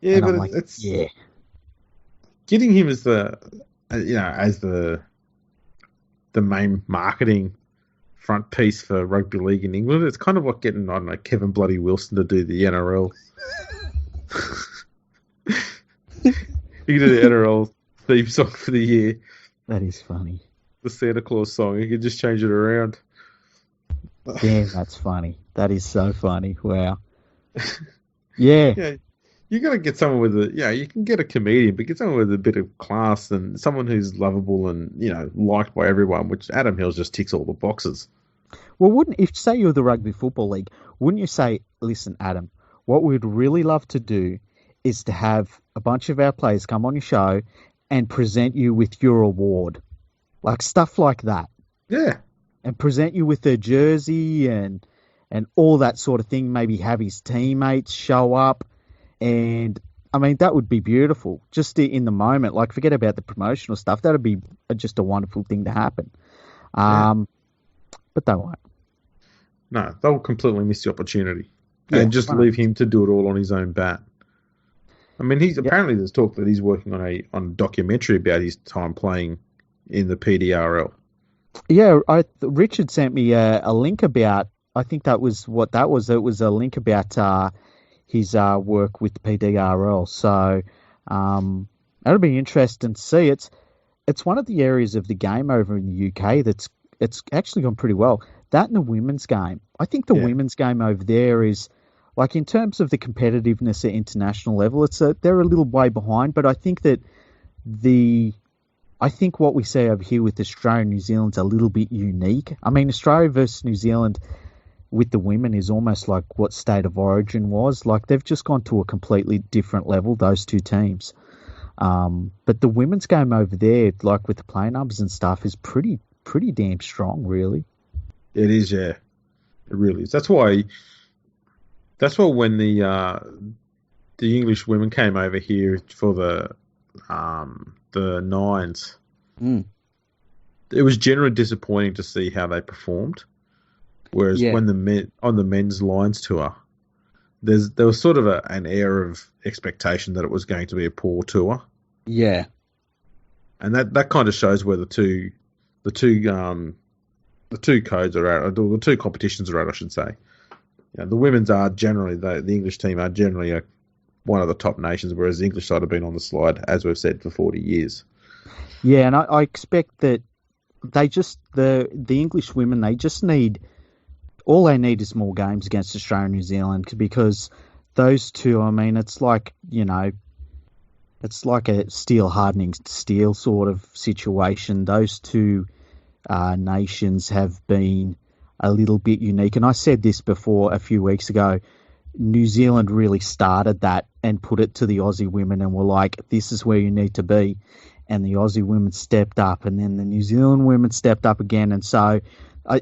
Yeah, And but I'm like, it's yeah, getting him as as the main marketing front piece for rugby league in England. It's kind of like getting, I don't know, Kevin Bloody Wilson to do the NRL. You can do the NRL theme song for the year, that is funny. the Santa Claus song. You can just change it around. Damn, that's funny. That is so funny. Wow. Yeah, Yeah, you got to get someone with you can get a comedian, but get someone with a bit of class and someone who's lovable and, liked by everyone, which Adam Hills just ticks all the boxes. well, wouldn't if say you're the Rugby Football League, wouldn't you say, listen, Adam, what we'd really love to do is to have a bunch of our players come on your show and present you with your award, like stuff like that, Yeah. and present you with their jersey and all that sort of thing. Maybe have his teammates show up, and I mean that would be beautiful. Just in the moment, like forget about the promotional stuff. That'd be just a wonderful thing to happen. Yeah. But they won't. No, they'll completely miss the opportunity Yeah, and just leave him to do it all on his own bat. I mean, apparently there's talk that he's working on a documentary about his time playing in the PDRL. Yeah, Richard sent me a link about. I think that was what that was. It was a link about his work with the PDRL. So that'll be interesting to see. It's one of the areas of the game over in the UK it's actually gone pretty well. That and the women's game. I think the women's game over there is, like, in terms of the competitiveness at international level, they're a little way behind. But I think that I think what we see over here with Australia and New Zealand's a little bit unique. I mean, Australia versus New Zealand with the women is almost like what State of Origin was. Like, they've just gone to a completely different level, those two teams. But the women's game over there, like with the play numbers and stuff, is pretty damn strong, really. It is, yeah. It really is. That's why when the English women came over here for the nines, it was generally disappointing to see how they performed. Whereas when on the men's Lions tour, there was sort of an air of expectation that it was going to be a poor tour. Yeah, and that kind of shows where the two codes are at, or the two competitions are at, I should say. The women's are generally, the English team are generally one of the top nations, whereas the English side have been on the slide, as we've said, for 40 years. Yeah, and I expect that the English women, all they need is more games against Australia and New Zealand, because those two, I mean, it's like, it's like a steel hardening steel sort of situation. Those two nations have been a little bit unique. And I said this before a few weeks ago, New Zealand really started that and put it to the Aussie women and were like, this is where you need to be. And the Aussie women stepped up, and then the New Zealand women stepped up again. And so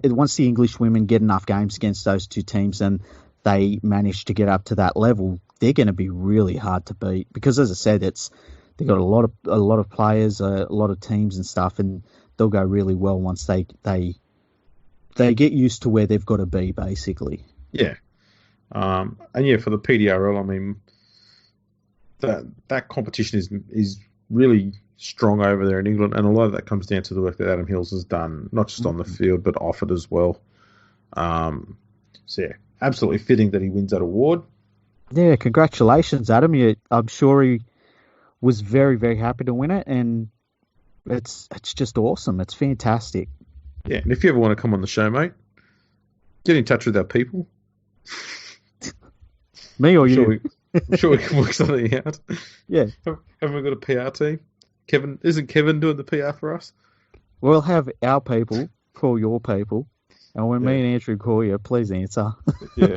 once the English women get enough games against those two teams and they manage to get up to that level, they're going to be really hard to beat, because, as I said, they've got a lot of players, a lot of teams and stuff, and they'll go really well once they get used to where they've got to be, basically. Yeah. And for the PDRL, I mean, that competition is really strong over there in England, and a lot of that comes down to the work that Adam Hills has done, not just on the field, but off it as well. So, absolutely fitting that he wins that award. Yeah, congratulations, Adam. I'm sure he was very, very happy to win it, and it's just awesome. It's fantastic. Yeah, and if you ever want to come on the show, mate, get in touch with our people. Me or you? I'm sure we can work something out. Yeah. Haven't we got a PR team? Isn't Kevin doing the PR for us? We'll have our people call your people, and when me and Andrew call you, please answer. Yeah.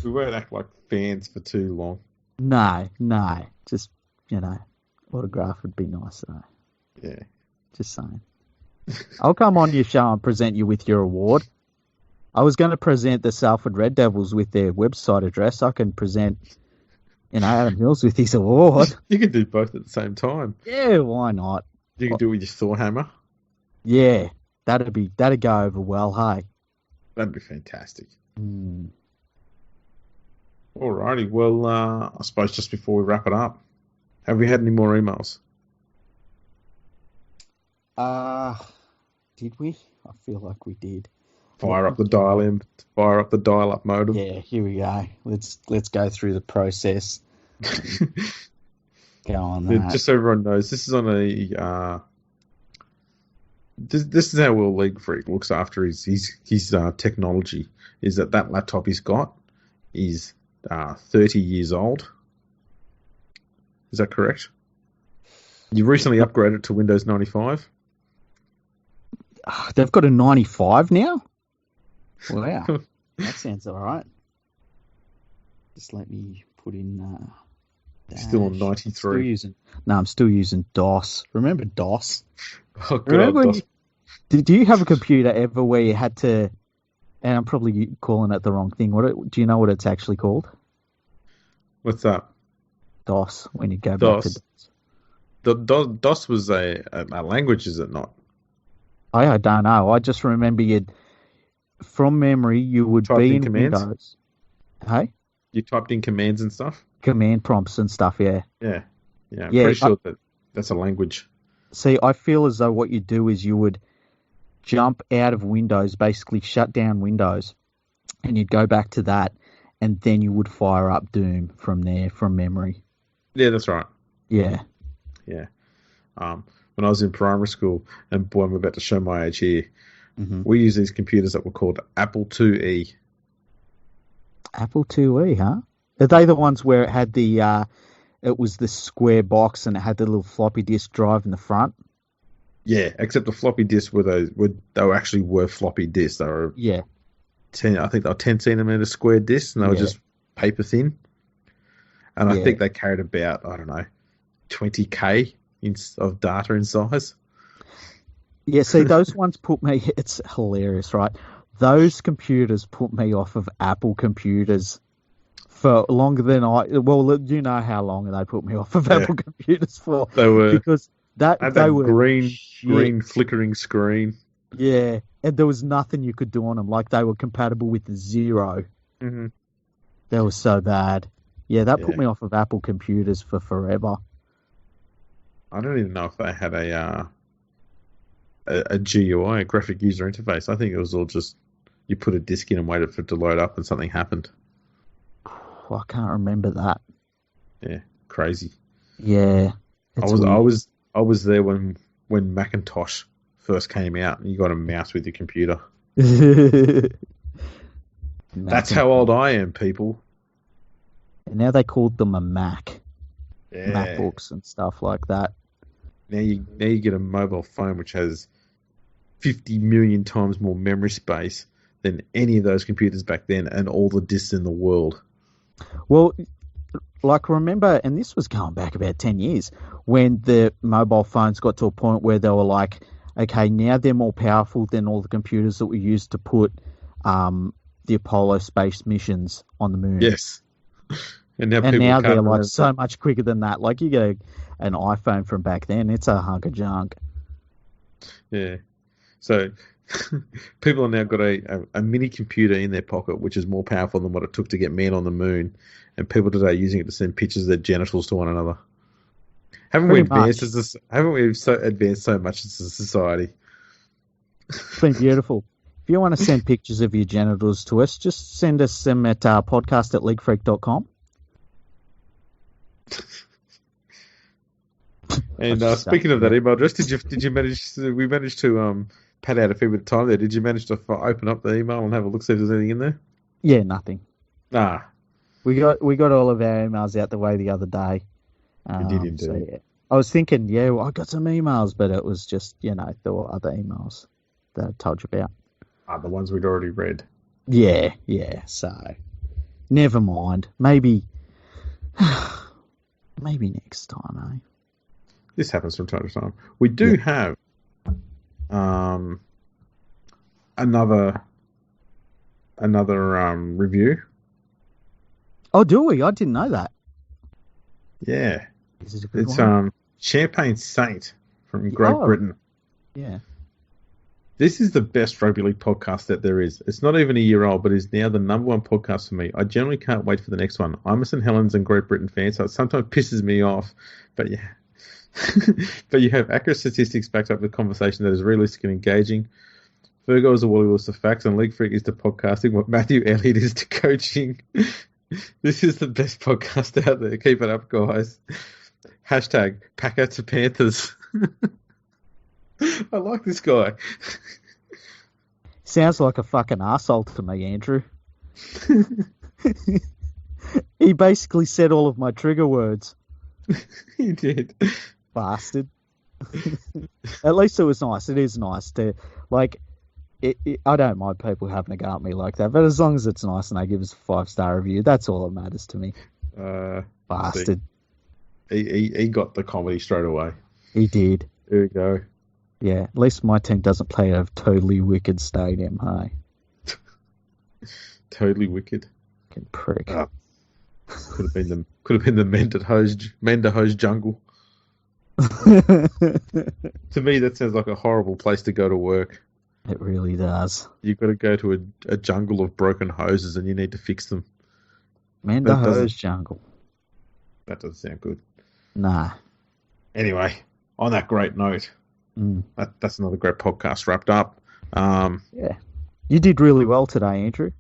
We won't act like fans for too long. No. Just, autograph would be nice, though. Yeah. Just saying. I'll come on your show and present you with your award. I was going to present the Salford Red Devils with their website address. I can present, Adam Hills with his award. You can do both at the same time. Yeah, why not? You can do it with your Thor hammer. Yeah. That'd go over well, hey. That'd be fantastic. Mm. Alrighty, well, I suppose just before we wrap it up, have we had any more emails? Did we? I feel like we did. Fire up the dial-up modem. Yeah, here we go. Let's go through the process. Go on that. Just so everyone knows, this is on a. This is how World League Freak looks after his technology. Is that laptop he's got is 30 years old. Is that correct? You recently upgraded to Windows 95. They've got a 95 now? Wow. That sounds all right. Just let me put in... Still on 93. I'm still using DOS. Remember DOS? Oh, good old DOS. Did you have a computer ever where you had to... And I'm probably calling it the wrong thing. Do you know what it's actually called? What's that? DOS, when you go back to DOS. DOS was a language, is it not? I don't know. I just remember from memory, you would be in Windows. Hey? You typed in commands and stuff? Command prompts and stuff, yeah. Yeah. I'm pretty sure that's a language. See, I feel as though what you do is you would jump out of Windows, basically shut down Windows, and you'd go back to that, and then you would fire up Doom from there, from memory. Yeah, that's right. Yeah. Yeah. When I was in primary school, and boy, I'm about to show my age here, we used these computers that were called Apple IIe. Apple IIe, huh? Are they the ones where it had it was the square box and it had the little floppy disk drive in the front? Yeah, except the floppy disks actually were floppy disks. They were 10. I think they were 10 centimeter square disks, and they were just paper thin. And I think they carried about 20K of data in size. Yeah, see, those ones put me. It's hilarious, right? Those computers put me off of Apple computers for longer than well, you know how long they put me off of Apple computers for. They were because they were green flickering screen. Yeah, and there was nothing you could do on them. Like they were compatible with the 0. Mm-hmm. They were so bad. Yeah, that put me off of Apple computers for forever. I don't even know if they had a GUI, a graphic user interface. I think it was all just you put a disk in and waited for it to load up, and something happened. I can't remember that. Yeah, crazy. Yeah, I was there when Macintosh first came out, and you got a mouse with your computer. That's how old I am, people. And now they called them a Mac. Yeah. MacBooks and stuff like that. Now you get a mobile phone which has 50 million times more memory space than any of those computers back then, and all the disks in the world. Well, like remember, and this was going back about 10 years, when the mobile phones got to a point where they were like, okay, now they're more powerful than all the computers that we used to put the Apollo space missions on the moon. Yes. And now they're like so much quicker than that. Like you get an iPhone from back then, it's a hunk of junk. Yeah. So people have now got a mini computer in their pocket, which is more powerful than what it took to get man on the moon. And people today are using it to send pictures of their genitals to one another. Haven't we advanced so much as a society? It's been beautiful. If you want to send pictures of your genitals to us, just send us them at podcast@leaguefreak.com. And speaking of that email address, did you manage to? We managed to pad out a fair bit of time there. Did you manage to open up the email and have a look, see if there's anything in there? Yeah, nothing. We got all of our emails out the way the other day. We did indeed. So, yeah. I was thinking, I got some emails, but it was just, there were other emails that I told you about. The ones we'd already read. Yeah. So, never mind. Maybe next time, eh? This happens from time to time. We do have another review. Oh, do we? I didn't know that. Yeah. Is it a good it's one? Champagne Saint from Great Britain. Yeah. This is the best rugby league podcast that there is. It's not even a year old, but is now the number one podcast for me. I generally can't wait for the next one. I'm a St Helens and Great Britain fan, so it sometimes pisses me off. But yeah, but you have accurate statistics backed up with conversation that is realistic and engaging. Virgo is the Wally Lewis of facts, and League Freak is to podcasting what Matthew Elliott is to coaching. This is the best podcast out there. Keep it up, guys. Hashtag pack out to Panthers. I like this guy. Sounds like a fucking arsehole to me, Andrew. He basically said all of my trigger words. He did. Bastard. At least it was nice. It is nice to, like, I don't mind people having a go at me like that, but as long as it's nice and they give us a 5-star review, that's all that matters to me. Bastard. He got the comedy straight away. He did. There we go. Yeah, at least my team doesn't play at a totally wicked stadium, hey? Totally wicked. Fucking prick. Could have been the Menderhose jungle. To me, that sounds like a horrible place to go to work. It really does. You've got to go to a jungle of broken hoses and you need to fix them. Menderhose jungle. That doesn't sound good. Nah. Anyway, on that great note, that's another great podcast wrapped up. Yeah. You did really well today, Andrew.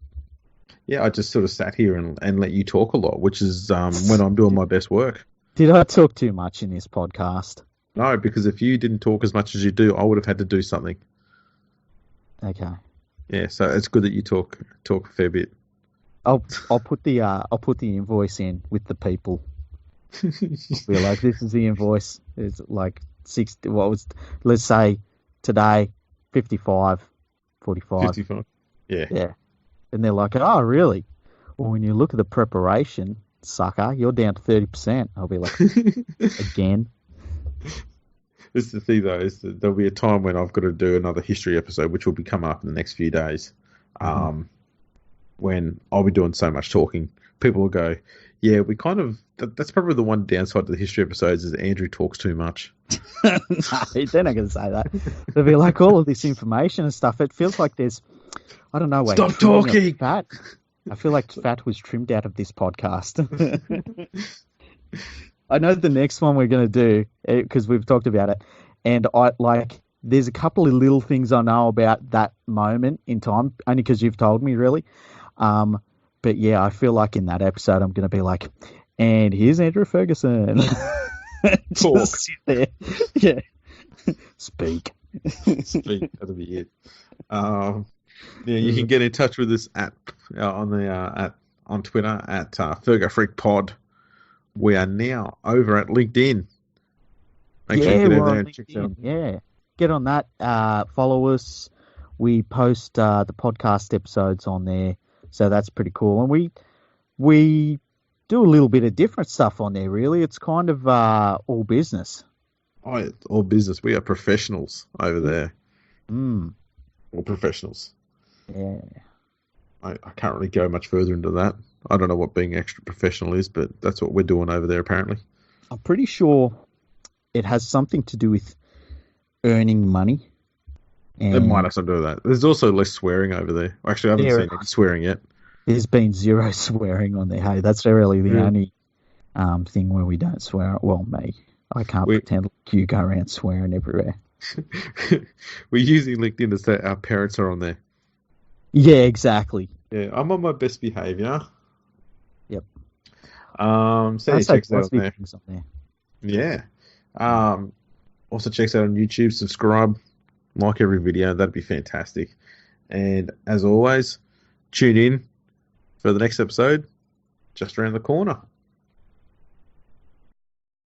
Yeah, I just sort of sat here and let you talk a lot, which is when I'm doing my best work. Did I talk too much in this podcast? No, because if you didn't talk as much as you do, I would have had to do something. Okay. Yeah, so it's good that you talk a fair bit. I'll put the invoice in with the people. Be like, this is the invoice. It's like 60. Let's say today 55, 45. 55. Yeah. Yeah. And they're like, oh, really? Well, when you look at the preparation, sucker, you're down to 30%. I'll be like, again. This is the thing, though, is that there'll be a time when I've got to do another history episode, which will be coming up in the next few days, when I'll be doing so much talking. People will go, yeah, we kind of... That's probably the one downside to the history episodes is that Andrew talks too much. No, they're not going to say that. They'll be like, all of this information and stuff, it feels like there's... I don't know. Stop talking! Fat. I feel like fat was trimmed out of this podcast. I know the next one we're going to do, because we've talked about it, and there's a couple of little things I know about that moment in time, only because you've told me, really. But yeah, I feel like in that episode I'm going to be like, and here's Andrew Ferguson. Talk. Sit there. Yeah. Speak. Speak. That'll be it. Yeah, you can get in touch with us on Twitter at Fergo Freak Pod. We are now over at LinkedIn. Make sure you get over there and check it out. Yeah, get on that. Follow us. We post the podcast episodes on there, so that's pretty cool. And we do a little bit of different stuff on there. Really, it's kind of all business. Oh, it's all business. We are professionals over there. All professionals. Yeah. I can't really go much further into that. I don't know what being extra professional is, but that's what we're doing over there, apparently. I'm pretty sure it has something to do with earning money. And it might have something to do with that. There's also less swearing over there. Actually, I haven't seen any swearing yet. There's been zero swearing on there. Hey, that's really the only thing where we don't swear. Well, me. I can't pretend like you go around swearing everywhere. We're using LinkedIn to say our parents are on there. Yeah, exactly. Yeah, I'm on my best behaviour. Yep. So check that out there. On there. Yeah. Also check us out on YouTube. Subscribe, like every video. That'd be fantastic. And as always, tune in for the next episode, just around the corner.